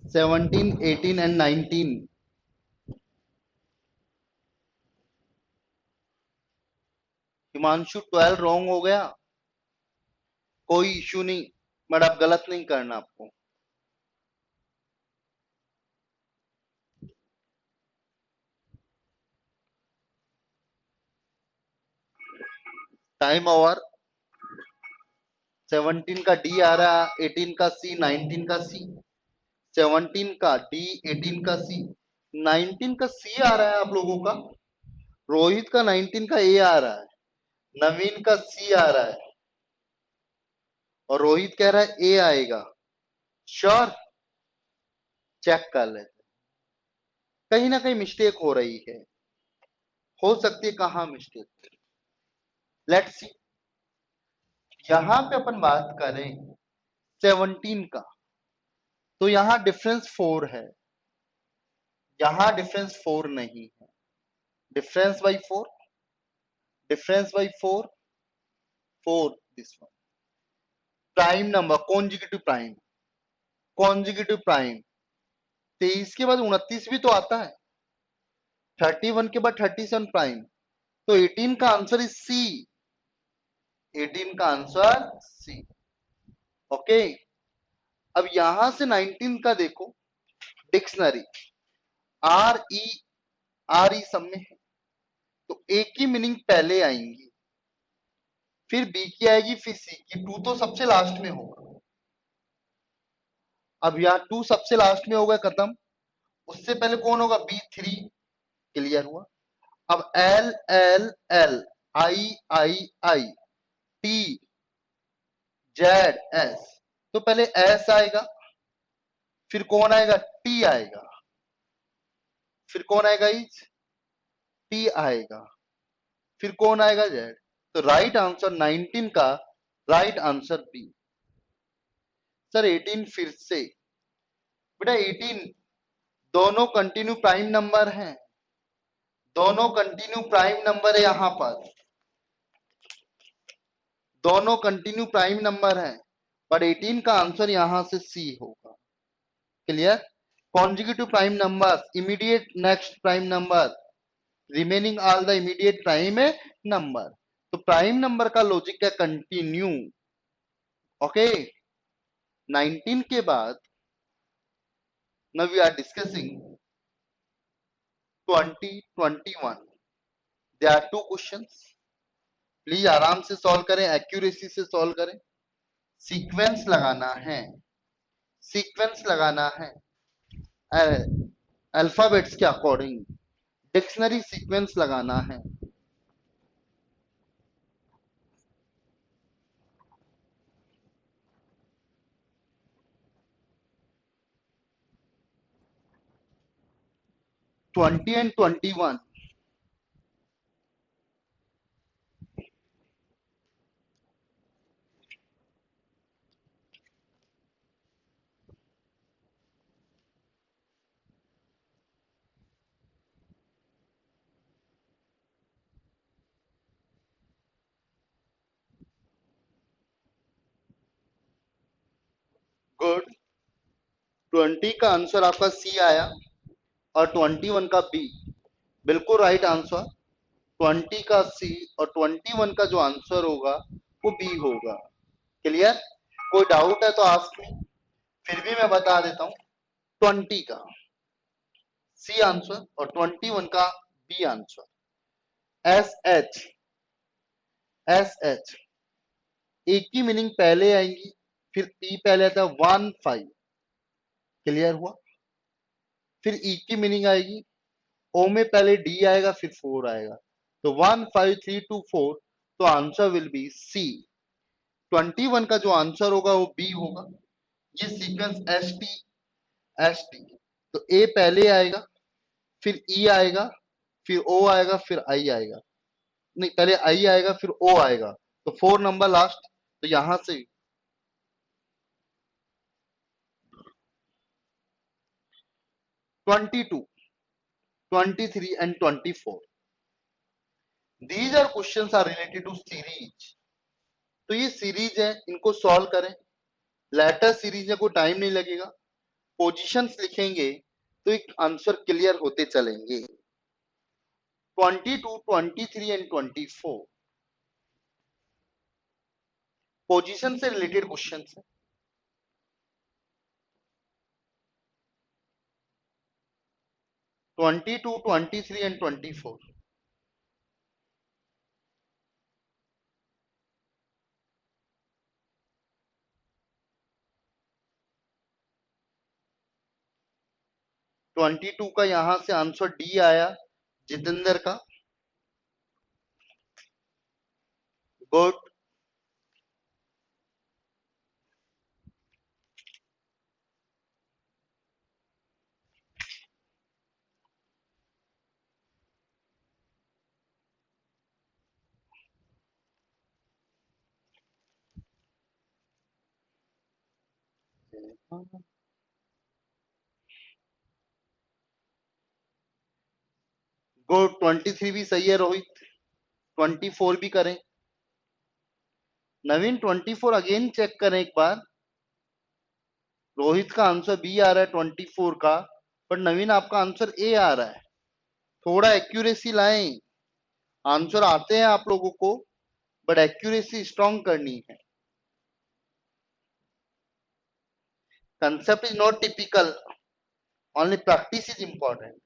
17, 18 एंड 19। हिमांशु 12 रॉन्ग हो गया, कोई इश्यू नहीं, बट आप गलत नहीं करना आपको। Time over. 17 का डी आ रहा है, 18 का सी, 19 का सी। 17 का डी, 18 का सी, 19 का सी आ रहा है आप लोगों का। रोहित का 19 का ए आ रहा है, नवीन का सी आ रहा है, और रोहित कह रहा है ए आएगा। श्योर, चेक कर लेते, कहीं ना कहीं मिस्टेक हो रही है, हो सकती है कहाँ मिस्टेक। लेट्स सी, यहां पे अपन बात करें 17 का, तो यहां डिफरेंस 4 है, यहां डिफरेंस 4 नहीं है। Difference by 4, difference by 4, 4 this one. Prime number, consecutive prime, consecutive prime 23 के बाद 29 भी तो आता है, 31 के बाद 37 प्राइम, तो 18 का आंसर इज सी, 18 का आंसर सी। ओके, अब यहां से 19 का देखो, डिक्शनरी आर ई सब में है, तो ए की मीनिंग पहले आएंगी, फिर बी की आएगी, फिर सी की। टू तो सबसे लास्ट में होगा। अब यहाँ टू सबसे लास्ट में होगा, खत्म। उससे पहले कौन होगा, बी, 3, क्लियर हुआ। अब एल एल एल, आई आई आई, टी, जेड, एस, तो पहले एस आएगा, फिर कौन आएगा, टी आएगा, फिर कौन आएगा, इज टी आएगा, फिर कौन आएगा, जेड। तो राइट आंसर 19 का राइट आंसर बी। सर 18 फिर से, बेटा 18 दोनों कंटिन्यू प्राइम नंबर हैं, दोनों कंटिन्यू प्राइम नंबर है, यहां पर दोनों कंटिन्यू प्राइम नंबर हैं, पर 18 का आंसर यहां से सी होगा। Clear. Consecutive prime number, immediate next prime number, remaining all the immediate prime number. तो प्राइम नंबर का लॉजिक है कंटिन्यू। ओके, 19 के बाद now we are discussing 20, 21। There are two questions, please आराम से सॉल्व करें, एक्यूरेसी से सॉल्व करें। सीक्वेंस लगाना है, सीक्वेंस लगाना है अल्फाबेट्स के अकॉर्डिंग, डिक्शनरी सीक्वेंस लगाना है। Twenty and 21, good. 20 का आंसर आपका सी आया और 21 का बी, बिल्कुल राइट आंसर। 20 का सी और 21 का जो आंसर होगा वो बी होगा। क्लियर। कोई डाउट है तो आस्क मी, फिर भी मैं बता देता हूं। 20 का सी आंसर और 21 का B answer. S H, S H, एक की मीनिंग पहले आएंगी, फिर पी पहले आता है, 1 5, क्लियर हुआ। फिर ई की मीनिंग आएगी, ओ में पहले डी आएगा, फिर 4 आएगा, तो 1 5 3 2 4, तो आंसर विल बी सी। 21 का जो आंसर होगा वो बी होगा। ये sequence S T, S T, तो ए पहले आएगा, फिर ई आएगा, फिर ओ आएगा, फिर आई आएगा, नहीं पहले आई आएगा फिर ओ आएगा, तो 4 नंबर लास्ट। तो यहां से 22, 23 and 24, these are questions are related to series. तो ये सीरीज है, इनको सॉल्व करें। लेटर सीरीज है, कोई टाइम नहीं लगेगा, पोजीशंस लिखेंगे तो एक आंसर क्लियर होते चलेंगे। 22, 23 एंड 24 पोजीशन से रिलेटेड क्वेश्चन है। 22, 23 एंड 24, 22 का यहां से आंसर डी आया, जितेंद्र का। गुड। गो 23 भी सही है रोहित, 24 भी करें। नवीन 24 अगेन चेक करें एक बार। रोहित का आंसर बी आ रहा है 24 का, पर नवीन आपका आंसर ए आ रहा है। थोड़ा एक्यूरेसी लाएं। आंसर आते हैं आप लोगों को, बट एक्यूरेसी स्ट्रॉन्ग करनी है। Concept is not typical, only practice is important.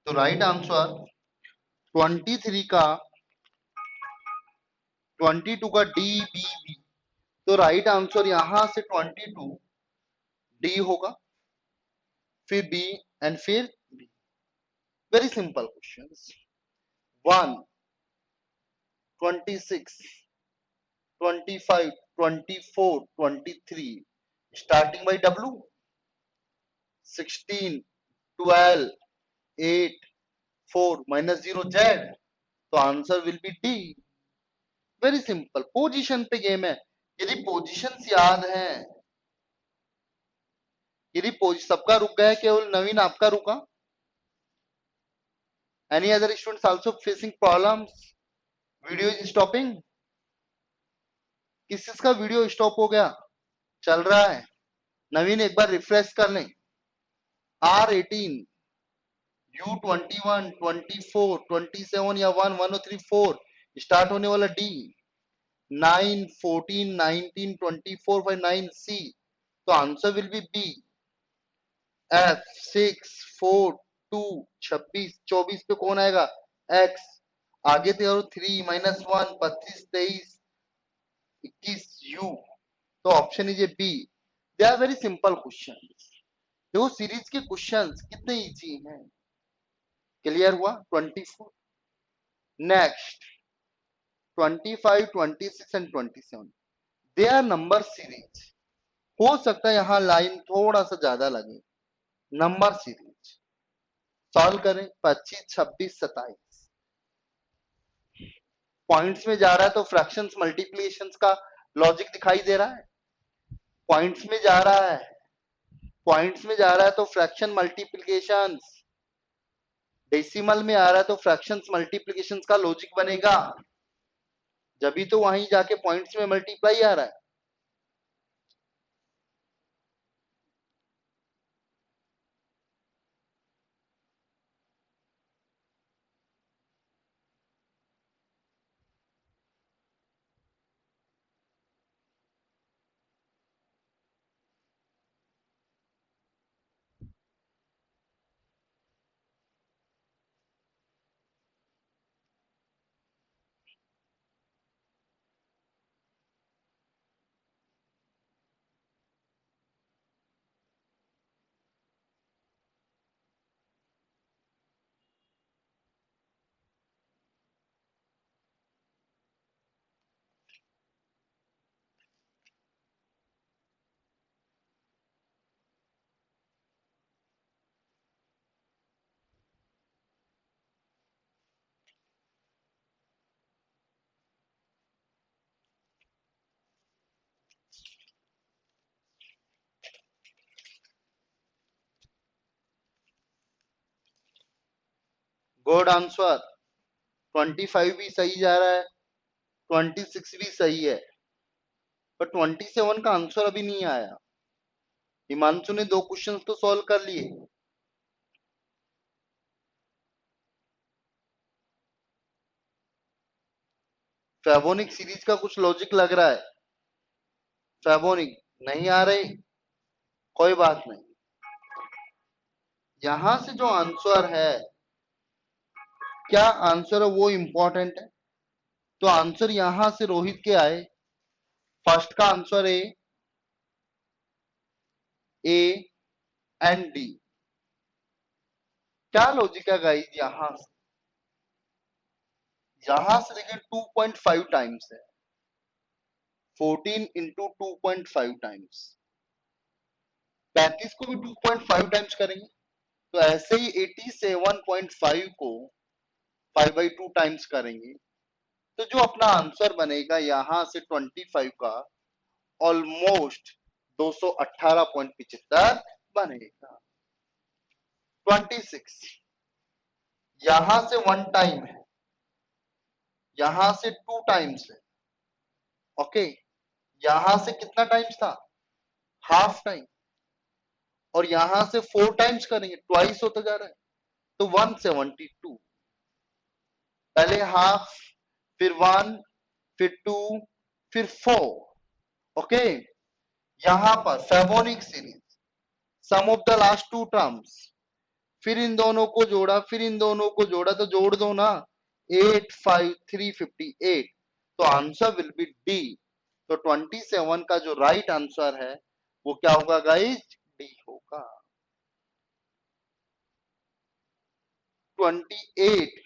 तो राइट आंसर 23 का, 22 का डी बी बी। तो राइट आंसर यहां से 22 डी होगा, फिर बी एंड फिर B. Very simple questions. 1, 26, 25, 24, 23, starting by W, 16, 12, 8, 4 minus 0 Z, तो answer will B D. Very simple, position पे गेम है। यदि पोजीशंस याद हैं, यदि सबका रुक गया, केवल नवीन आपका रुका। Any other students also facing problems? Video is stopping. किस चीज का वीडियो स्टॉप हो गया? चल रहा है। नवीन एक बार रिफ्रेश कर लें। R18, U21, 24, 27 या 1, 1 और 3, 4 स्टार्ट होने वाला D, 9, 14, 19, 24 by 9 C, तो answer will B B। F 6, 4, 2, 26, 24 पे कौन आएगा? X। आगे थे और 3 माइनस 1, 32, 23, 21 U, तो option is A B. They are very simple question. देखो सीरीज के क्वेश्चंस कितने इजी हैं। क्लियर हुआ? 24। Next 25, 26 and 27, they are number series. हो सकता है यहां लाइन थोड़ा सा ज्यादा लगे। नंबर सीरीज सॉल्व करें। 25, 26, 27 पॉइंट्स में जा रहा है तो फ्रैक्शंस मल्टीप्लिकेशंस का लॉजिक दिखाई दे रहा है। पॉइंट्स में जा रहा है, पॉइंट्स में जा रहा है तो फ्रैक्शन मल्टीप्लिकेशंस। डेसिमल में आ रहा है तो फ्रैक्शंस मल्टीप्लिकेशंस का लॉजिक बनेगा, जब भी तो वहीं जाके पॉइंट्स में मल्टीप्लाई आ रहा है। Good answer. 25 भी सही जा रहा है, 26 भी सही है, पर 27 का आंसर अभी नहीं आया। हिमांशु ने 2 क्वेश्चंस तो सॉल्व कर लिए। फेबोनिक सीरीज का कुछ लॉजिक लग रहा है। फेबोनिक नहीं आ रही, कोई बात नहीं। यहां से जो आंसर है, क्या आंसर है वो इंपॉर्टेंट है। तो आंसर यहां से रोहित के आए। फर्स्ट का आंसर ए एंड डी। क्या लॉजिक है गाइस? यहां से यहां से लेकर 2.5 टाइम्स है, 14 इंटू 2.5 टाइम्स, 35 को भी 2.5 टाइम्स करेंगे, तो ऐसे ही 87.5 को 5/2 टाइम्स करेंगे, तो जो अपना आंसर बनेगा यहां से 25 का ऑलमोस्ट 218.75 बनेगा। 26 यहां से 1 टाइम है, यहां से 2 टाइम्स है, ओके, यहां से कितना टाइम्स था, हाफ टाइम, और यहां से 4 टाइम्स करेंगे, ट्वाइस होता जा रहा है, तो 172, पहले हाफ, फिर 1, फिर 2, फिर 4, ओके। यहां पर Fibonacci series, sum of the last two terms, फिर इन दोनों को जोड़ा, फिर इन दोनों को जोड़ा, तो जोड़ दो ना, 8 5 358, तो आंसर विल बी डी। तो 27 का जो राइट आंसर है वो क्या होगा गाइस, डी होगा। 28,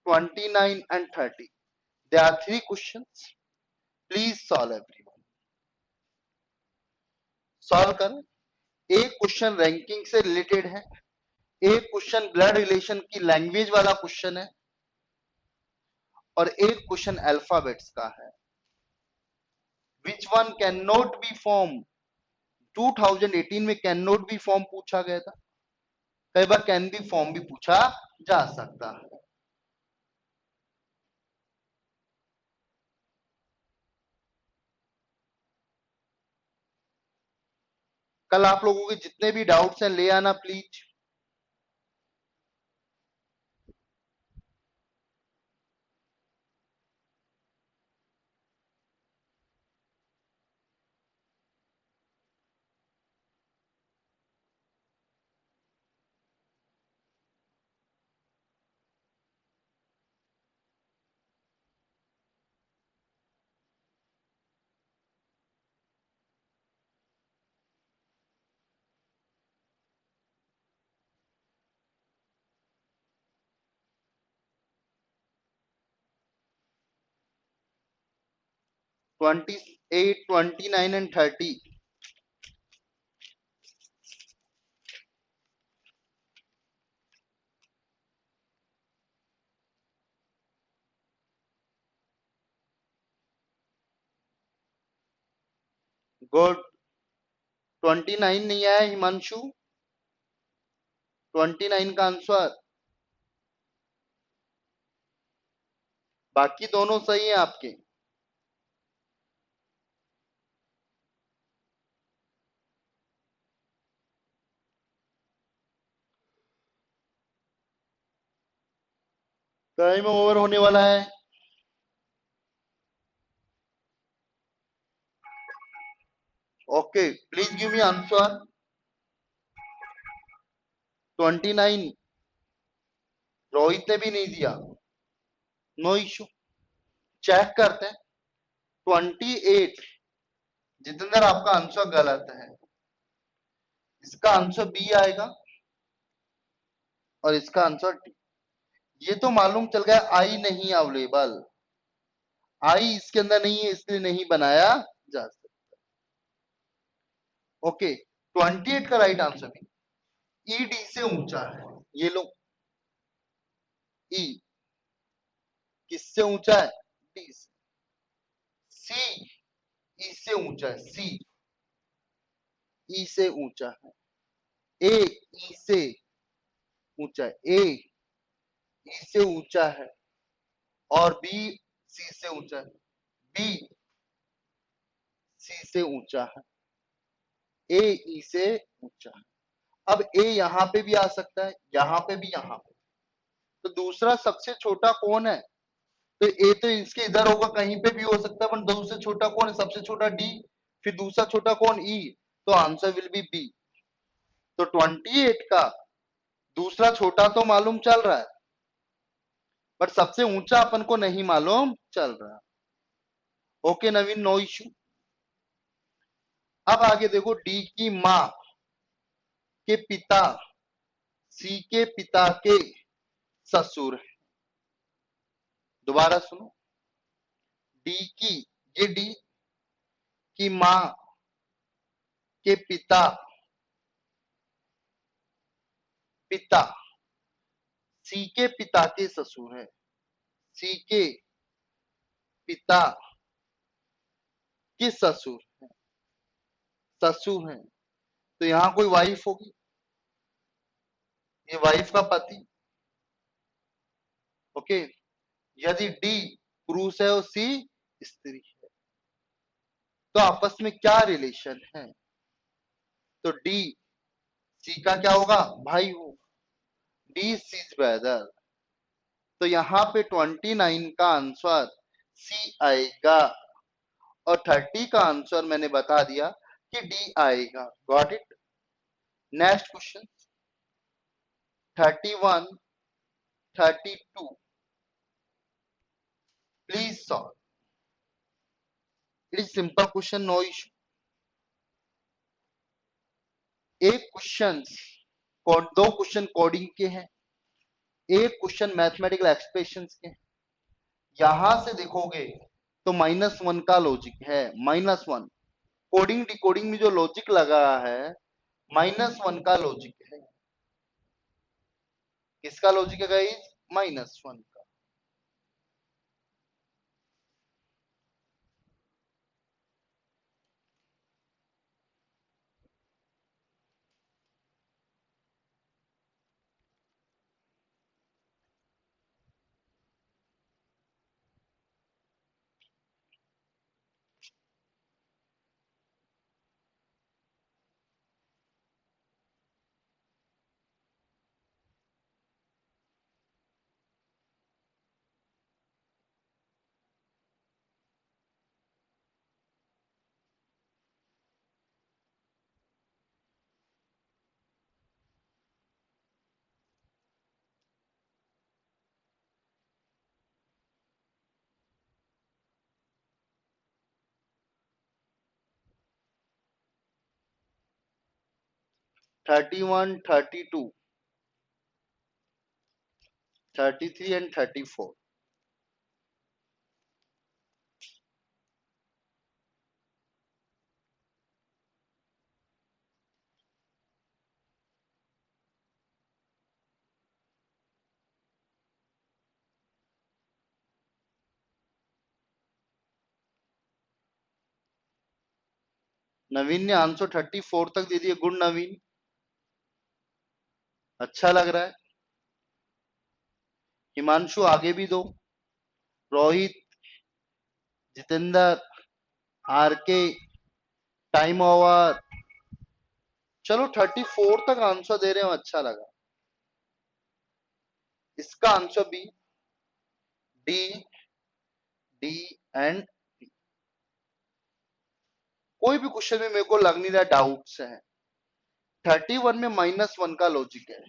29 and 30, there are 3 questions, please solve everyone, solve करें। एक क्वेश्चन रैंकिंग से रिलेटेड है, एक क्वेश्चन ब्लड रिलेशन की लैंग्वेज वाला क्वेश्चन है, और एक क्वेश्चन अल्फाबेट्स का है। Which one can not B form, 2018 में कैन नॉट बी फॉर्म पूछा गया था, कई बार कैन बी फॉर्म भी पूछा जा सकता है। कल आप लोगों के जितने भी डाउट्स हैं ले आना प्लीज। Twenty 8, 29 and 30, good. 29 नहीं आया हिमांशु, 29 का आंसर, बाकी दोनों सही है आपके। टाइम ओवर होने वाला है। Okay, please give me answer. 29 Rohit ने भी नहीं दिया, नो इशू, चेक करते हैं। 28 जितेंद्र आपका आंसर गलत है, इसका आंसर बी आएगा और इसका आंसर डी। ये तो मालूम चल गया आई नहीं अवेलेबल, आई इसके अंदर नहीं है इसलिए नहीं बनाया जा सकता। ओके, 28 का राइट आंसर भी ई डी से ऊंचा है, ये लो, ई किससे ऊंचा है, डी से। सी ई से ऊंचा है, सी ई से ऊंचा है, ए ई से ऊंचा है, ए ई से ऊंचा है, और बी सी से ऊंचा है, बी सी से ऊंचा है, ए ई से ऊंचा है। अब ए यहां पे भी आ सकता है, यहां पे भी, यहां पे, तो दूसरा सबसे छोटा कौन है, तो ए तो इसके इधर होगा, कहीं पे भी हो सकता है, पर दूसरा छोटा कौन है, सबसे छोटा डी, फिर दूसरा छोटा कौन, ई, तो आंसर विल बी बी। तो 28 का दूसरा छोटा तो मालूम चल रहा है, बट सबसे ऊंचा अपन को नहीं मालूम चल रहा। ओके नवीन, नो इश्यू। अब आगे देखो, डी की माँ के पिता, सी के पिता के ससुर, दोबारा सुनो, डी की, ये डी की माँ के पिता, पिता, सी के पिता के ससुर है, सी के पिता के ससुर, ससुर है, तो यहाँ कोई वाइफ होगी, ये वाइफ का पति। ओके, यदि डी पुरुष है और सी स्त्री है, तो आपस में क्या रिलेशन है? तो डी सी का क्या होगा? भाई हो, डी सीज ब्रदर। तो यहाँ पे 29 का आंसर सी आएगा और 30 का आंसर मैंने बता दिया कि डी आएगा। Got it? Next question 31, 32, please solve. It is simple question, no issue. एक क्वेश्चन, दो क्वेश्चन कोडिंग के हैं, एक क्वेश्चन मैथमेटिकल एक्सप्रेशन के। यहां से देखोगे तो -1 का लॉजिक है, -1। कोडिंग डिकोडिंग में जो लॉजिक लगा है, -1 का लॉजिक है। किसका लॉजिक है गाइस? -1 का। Thirty one, 32, 33 and 34। नवीन ने आंसर 34 तक दे दिए। गुड नवीन, अच्छा लग रहा है। हिमांशु आगे भी दो। रोहित, जितेंद्र, आर के, टाइम ओवर। चलो 34 तक आंसर दे रहे हो, अच्छा लगा। इसका आंसर भी डी, डी एंड, कोई भी क्वेश्चन में मेरे को लग नहीं रहा डाउट से है। 31 में -1 का लॉजिक है,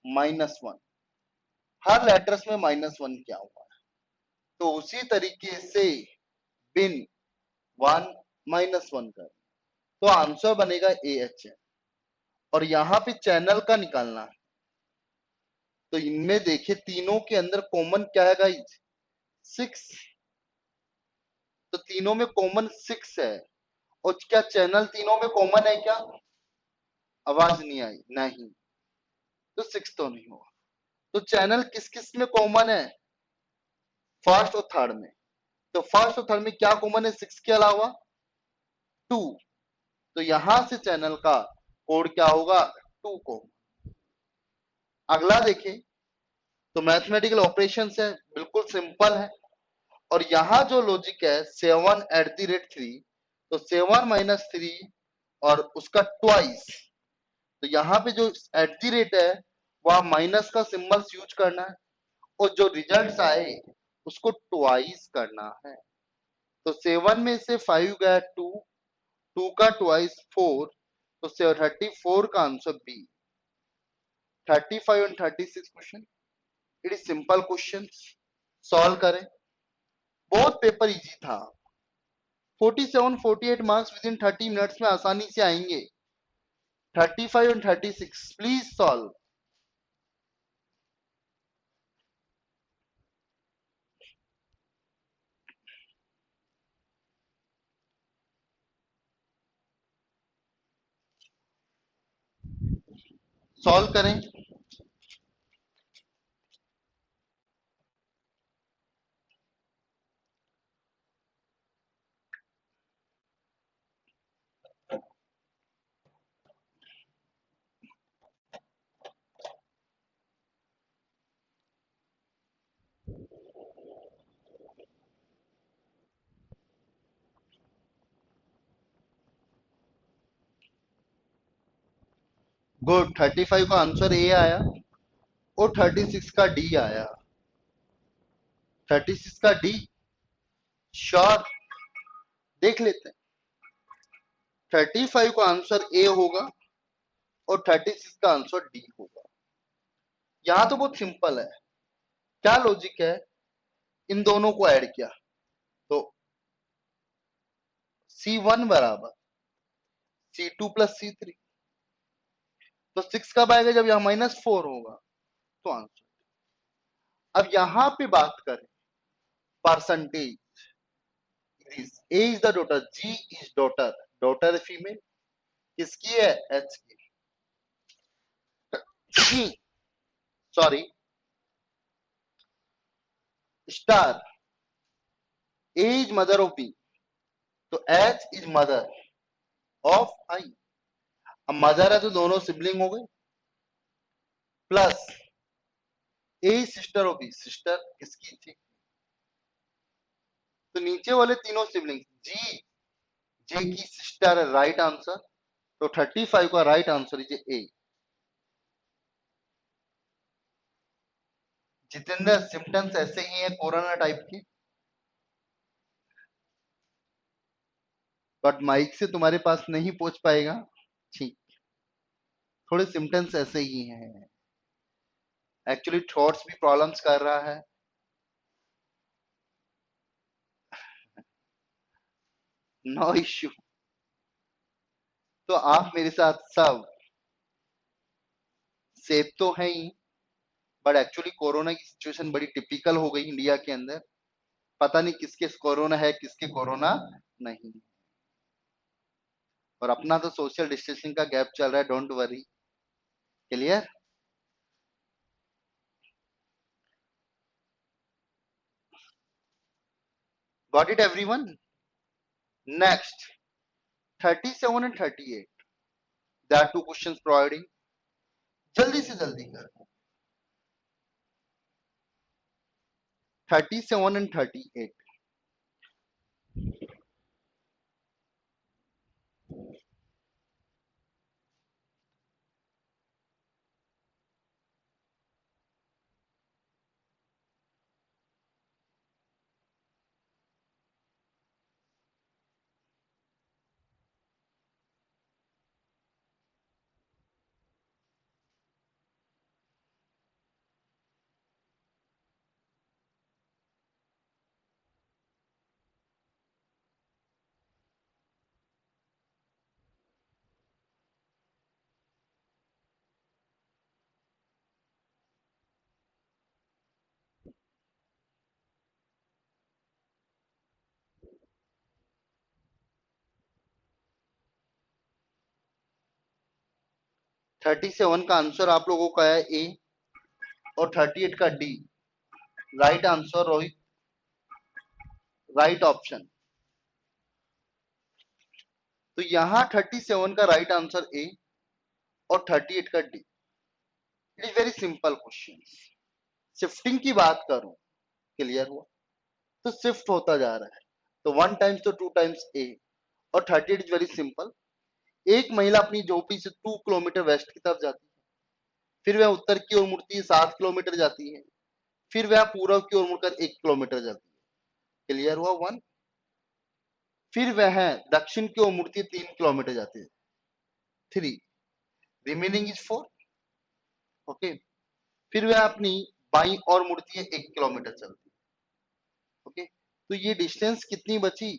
-1, हर लेटर्स में -1 क्या हुआ है, तो उसी तरीके से बिन 1 -1 कर, तो आंसर बनेगा AH। और यहाँ पे चैनल का निकालना है, तो इनमें देखे तीनों के अंदर कॉमन क्या है गाइस? 6। तो तीनों में कॉमन 6 है। और क्या चैनल तीनों में कॉमन है क्या? आवाज नहीं आई, नहीं, तो 6 तो नहीं होगा। तो चैनल किस किस में कॉमन है? फर्स्ट और थर्ड में। तो फर्स्ट और थर्ड में क्या कॉमन है 6 के अलावा? 2। तो यहां से चैनल का कोड क्या होगा? 2 को। अगला देखें तो मैथमेटिकल ऑपरेशन है, बिल्कुल सिंपल है। और यहां जो लॉजिक है 7 @ 3, तो 7 - 3 और उसका ट्वाइस। तो यहाँ पे जो @ है वह माइनस का सिंबल्स यूज करना है, और जो रिजल्ट्स आए उसको ट्वाइस करना है। तो 7 में से 5 गया 2, 2 का ट्वाइस 4, तो 34 का answer B. 35 and 36 question, it is simple question, solve करें। बहुत पेपर इजी था। 47, 48 मार्क्स विद इन 30 मिनट्स में आसानी से आएंगे। 35 एंड 36 प्लीज सॉल्व। सॉल्व करें। गुड, 35 का आंसर ए आया और 36 का डी आया। 36 का डी श्योर, देख लेते हैं। 35 का आंसर ए होगा और 36 का आंसर डी होगा। यहां तो बहुत सिंपल है। क्या लॉजिक है, इन दोनों को ऐड किया तो C1 बराबर C2 प्लस C3, तो 6 कब आएगा, जब यहां -4 होगा तो आंसर। अब यहां पे बात करें percentage, A is the daughter, G is daughter, daughter female किसकी है, H की। Sorry, star A is mother of B, तो H is mother of I। अब मदर है तो दोनों सिबलिंग हो गए, plus A is sister of B, sister किसकी थी, तो नीचे वाले तीनों सिबलिंग G J की सिस्टर है, राइट आंसर। तो 35 का right answer is A. Jitendra, symptoms ऐसे ही है कोरोना टाइप की, बट माइक से तुम्हारे पास नहीं पहुंच पाएगा। ठीक, थोड़े सिम्टम्स ऐसे ही हैं, एक्चुअली थॉट्स भी प्रॉब्लम्स कर रहा है। नो इश्यू, तो आप मेरे साथ सब सेफ तो है ही, बट एक्चुअली कोरोना की सिचुएशन बड़ी टिपिकल हो गई इंडिया के अंदर। पता नहीं किसके कोरोना है, किसके कोरोना नहीं। और अपना तो सोशल डिस्टेंसिंग का गैप चल रहा है, don't worry. Clear? Got it everyone? Next 37 and 38, there are two questions providing, जल्दी से जल्दी कर। 37 एंड 38, 37 का आंसर आप लोगों का है ए और 38 का D, right answer Rohit, right option. तो यहां 37 का राइट आंसर ए और 38 का D. It is very simple question. Shifting की बात करूं, क्लियर हुआ, तो शिफ्ट होता जा रहा है, तो 1 टाइम्स तो 2 टाइम्स ए, और 38 इज वेरी सिंपल। एक महिला अपनी झोपड़ी से 2 किलोमीटर वेस्ट की तरफ जाती है, फिर वह उत्तर की ओर मुड़ती है 7 किलोमीटर जाती है, फिर वह पूर्व की ओर मुड़कर 1 किलोमीटर जाती है। क्लियर हुआ 1। फिर वह दक्षिण की ओर मुड़ती है 3 किलोमीटर जाती है, 3, रिमेनिंग इज 4। ओके, फिर वह अपनी बाई और मुड़ती है 1 किलोमीटर चलती है। ओके, तो ये डिस्टेंस कितनी बची,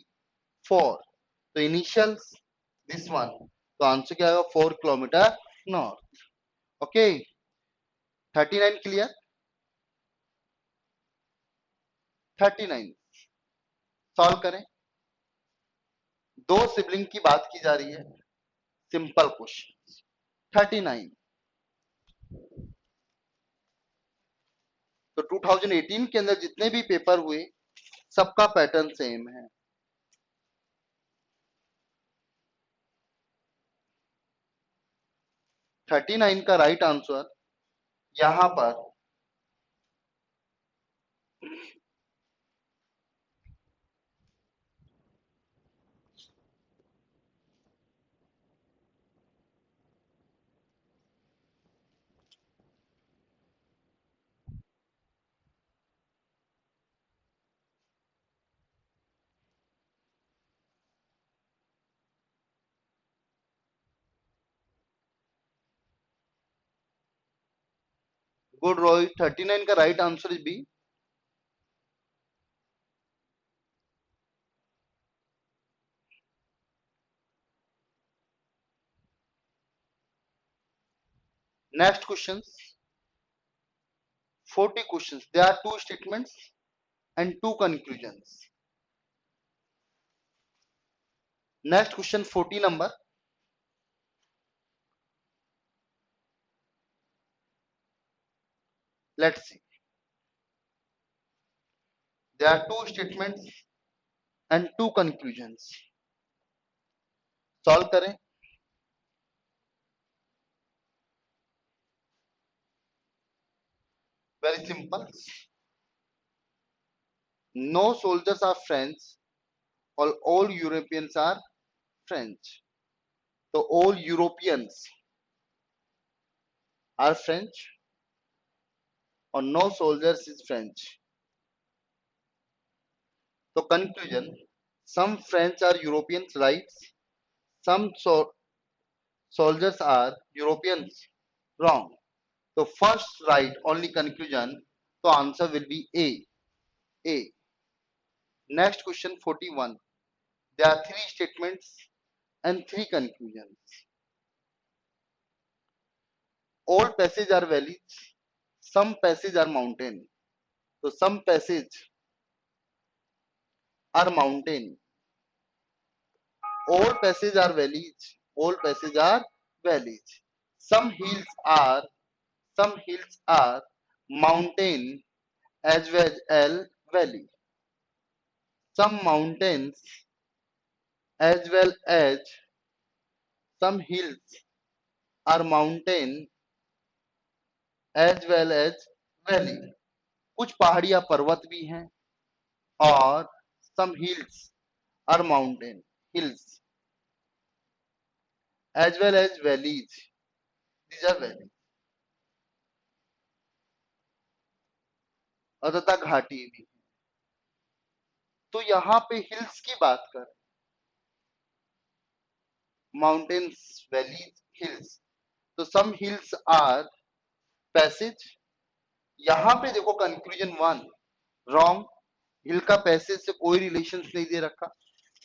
4। तो इनिशियल दिस वन, तो आंसर क्या होगा, 4 kilometre north. Okay, 39 clear. 39 solve करें। दो सिबलिंग की बात की जा रही है, सिंपल क्वेश्चन। 39 तो 2018 के अंदर जितने भी पेपर हुए सबका पैटर्न सेम है। 39 का राइट आंसर यहां पर गुड रोहित, 39 का right answer is B. Next question, 40 questions. There are two statements and two conclusions. Next question 40 number. Let's see. There are two statements and two conclusions. Solve करें. Very simple. No soldiers are French. All Europeans are French. So all Europeans are French or no soldiers is French. So conclusion, some French are Europeans, right? Some soldiers are Europeans, wrong. So first right only conclusion. So answer will be A. A. Next question 41. There are three statements and three conclusions. All passages are valleys. Some passages are mountain. So some passages are mountain. All passages are valleys. All passages are valleys. Some hills are mountain as well as valley. Some mountains as well as some hills are mountain as well as valley. कुछ पहाड़ियां पर्वत भी हैं और some hills are mountain hills as well as valleys. These are valleys. और तथा घाटी भी। तो यहाँ पे हिल्स की बात कर, माउंटेन्स, वैलीज, हिल्स। तो सम हिल्स आर पैसेज। यहाँ पे देखो कंक्लूजन वन रॉन्ग, हिल का पैसेज से कोई रिलेशन नहीं दे रखा,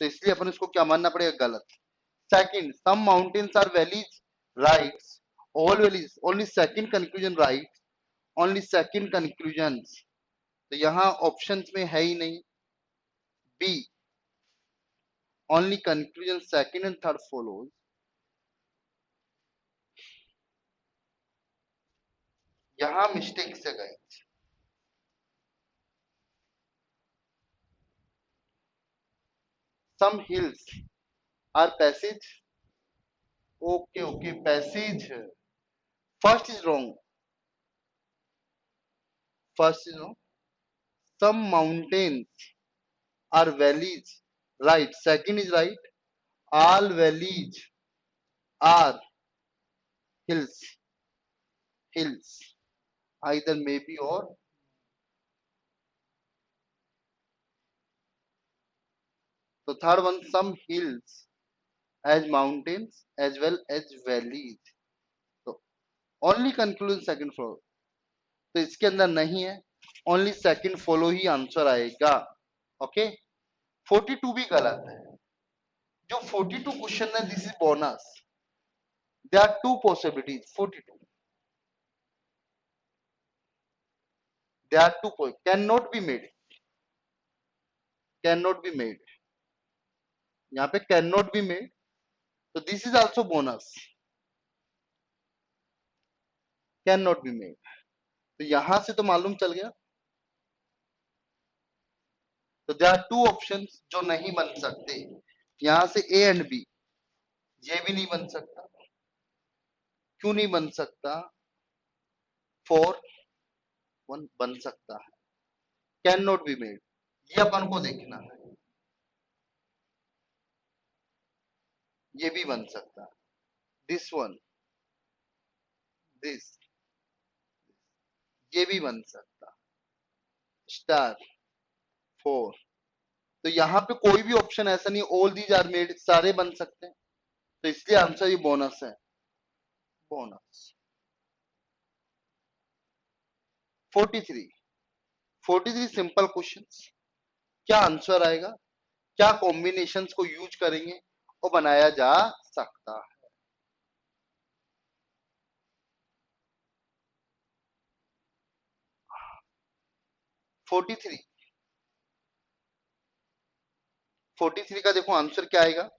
तो इसलिए अपन इसको क्या मानना पड़ेगा, गलत। Second, some mountains are valleys, right, all valleys, only second conclusion right, only second conclusion. तो यहाँ ऑप्शंस में है ही नहीं, B only conclusion second and third follows. यहाँ मिस्टेक से गए। some hills are passage. Okay, passage first is wrong, some mountains are valleys, right, second is right, all valleys are hills, either maybe or। तो third one, some hills as mountains as well as valleys। तो only conclusion second floor, तो इसके अंदर नहीं है, only second follow ही answer आएगा। Okay, 42 भी गलत है। जो 42 क्वेश्चन है, this is bonus. There are two possibilities, 42 there are two, can not be made, can not be made, यहाँ पे कैन नॉट बी मेड, तो this is also bonus. Can not be made. तो यहां से तो मालूम चल गया। तो देयर आर टू ऑप्शंस जो नहीं बन सकते। यहां से ए एंड बी, ये भी नहीं बन सकता। क्यों नहीं बन सकता? 4 1 बन सकता है। कैन नॉट बी मेड, ये अपन को देखना है। ये भी बन सकता है। दिस वन, दिस, ये भी बन सकता। स्टार 4। तो यहाँ पे कोई भी ऑप्शन ऐसा नहीं, ऑल दीज आर मेड, सारे बन सकते हैं। तो इसलिए आंसर ये बोनस है। बोनस 43। 43 simple questions. क्या आंसर आएगा, क्या कॉम्बिनेशंस को यूज करेंगे वो बनाया जा सकता है। 43 43 का देखो आंसर क्या आएगा।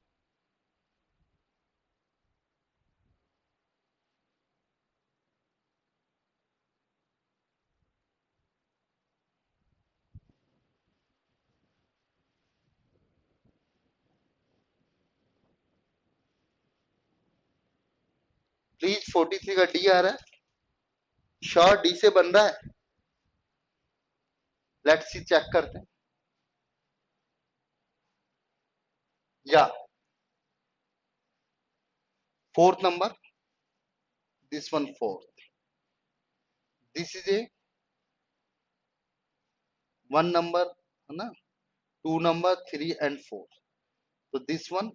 प्लीज 43 का डी आ रहा है। श्योर डी से बन रहा है। लेट्स सी, चेक करते हैं। या fourth number, this one fourth, this is a 1 number, है ना, 2 नंबर, 3 एंड 4। तो this one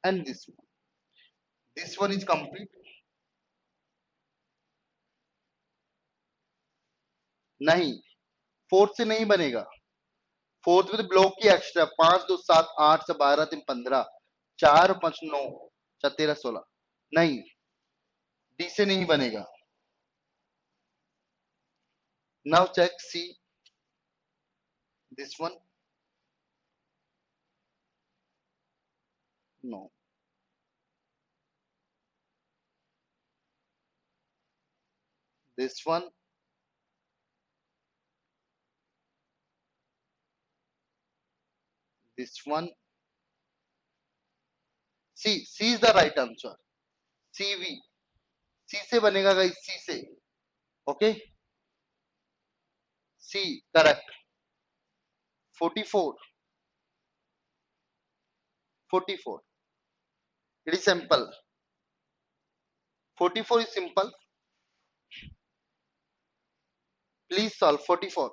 and this one is complete. नहीं, फोर्थ से नहीं बनेगा। फोर्थ में तो ब्लॉक की एक्स्ट्रा 5 2 7 8 से 12 3 15, 4 5 9 4 13 16। नहीं, डी से नहीं बनेगा। Now check C, this one, no, this one, this one. C is the right answer. C V, C से बनेगा गाइस, सी से। Okay, C correct. 44, 44, it is simple. 44 is simple. Please solve 44.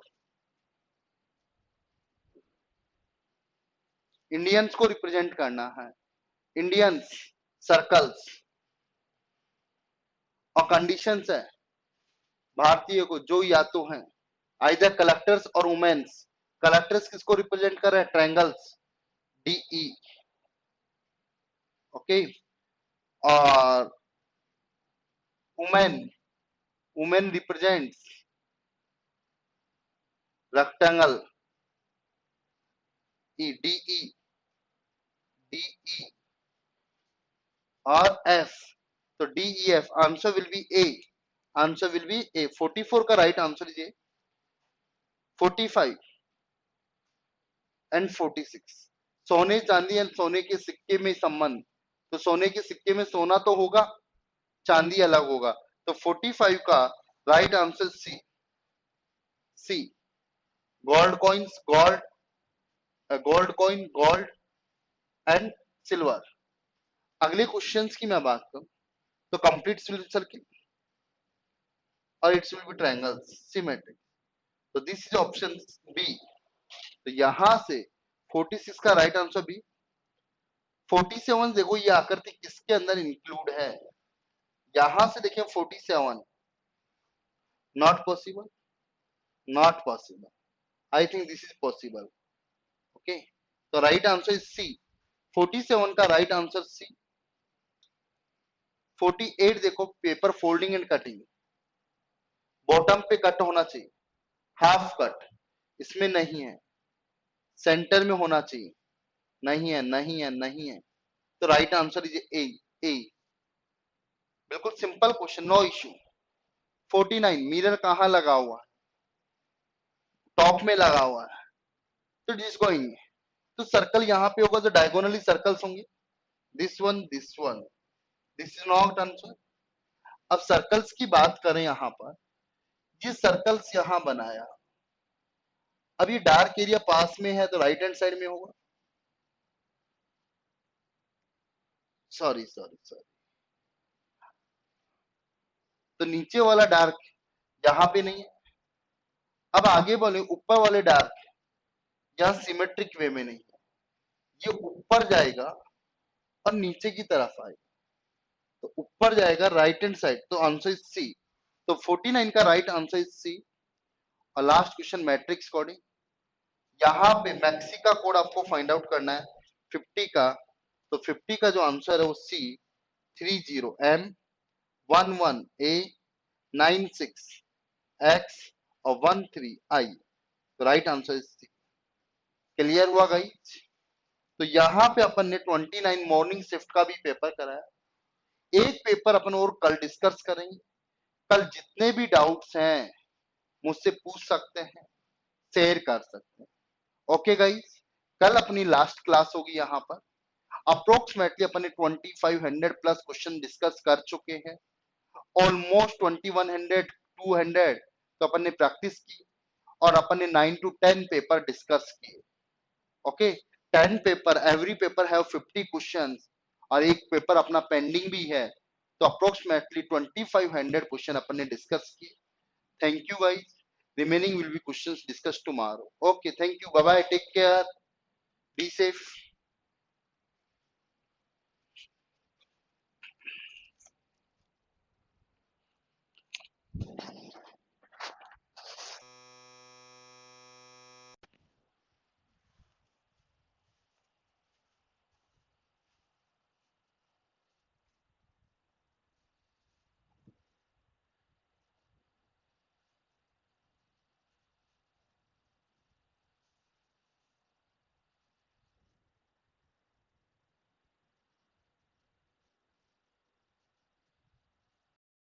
Indians को represent करना है। Indians, circles और conditions है भारतीय को, जो या तो हैं आइदर कलेक्टर्स और वुमेन्स। कलेक्टर्स किसको रिप्रेजेंट कर रहे हैं? Triangles, DE. ओके, और women, women represents rectangle, E, DE, DE और एफ। तो DEF, answer will be A. Answer will be A. 44 का right answer is A. 45 and 46, सोने चांदी एंड सोने के सिक्के में संबंध। तो सोने के सिक्के में सोना तो होगा, चांदी अलग होगा। तो 45 का right answer C. C, gold coins, gold, gold coin, gold and silver. अगले क्वेश्चंस की मैं बात करूं तो कंप्लीट सर्किल और it's will be triangles symmetric. तो दिस इज ऑप्शन बी। तो यहां से 46 का राइट आंसर बी। 47 देखो ये आकृति किसके अंदर इंक्लूड है। यहां से देखिए 47, not possible, not possible. I think this is possible. Okay, तो राइट आंसर इज सी। 47 का राइट आंसर सी। 48 देखो, paper folding and cutting, bottom पे कट होना चाहिए, हाफ कट, इसमें नहीं है। सेंटर में होना चाहिए, नहीं है, नहीं है, नहीं है। तो right answer is A. A, बिल्कुल simple question, no issue. 49 mirror कहाँ लगा हुआ है? टॉप में लगा हुआ है, तो इट इज गोइंग, तो सर्कल यहाँ पे होगा तो डायगोनली सर्कल्स होंगे, this one this one, this is not answer. अब सर्कल्स की बात करें यहाँ पर, ये सर्कल्स यहाँ बनाया, अब ये डार्क एरिया पास में है तो राइट हैंड साइड में होगा, सॉरी सॉरी सॉरी, तो नीचे वाला डार्क यहाँ पे नहीं है। अब आगे बोले ऊपर वाले डार्क यहाँ सिमेट्रिक वे में नहीं है, ये ऊपर जाएगा और नीचे की तरफ आएगा, तो ऊपर जाएगा राइट हैंड साइड, तो आंसर इज सी। तो 49 का राइट आंसर इज सी। और लास्ट क्वेश्चन मैट्रिक्स कोडिंग, यहाँ पे मैक्सी का कोड आपको फाइंड आउट करना है 50 का, तो 50 का जो आंसर है वो सी 30M 11A 96X और 13I, तो right answer is C. Clear हुआ गाइस? तो यहाँ पे अपन ने 29 मॉर्निंग शिफ्ट का भी पेपर कराया, एक पेपर अपन और कल डिस्कस करेंगे। कल जितने भी डाउट्स हैं मुझसे पूछ सकते हैं, शेयर कर सकते हैं। ओके गाइस, कल अपनी लास्ट क्लास होगी। यहाँ पर अप्रोक्सीमेटली अपन ने 2500 प्लस क्वेश्चन डिस्कस कर चुके हैं, ऑलमोस्ट 2100 200 तो अपन ने प्रैक्टिस की, और अपन ने 9 to 10 पेपर डिस्कस किए। Okay, 10 paper, every paper have 50 questions, और एक पेपर अपना पेंडिंग भी है, तो अप्रोक्सीमेटली 2500 क्वेश्चन अपन ने डिस्कस किए। Thank you guys, remaining will be questions discussed tomorrow. Okay, thank you, bye bye, take care, be safe.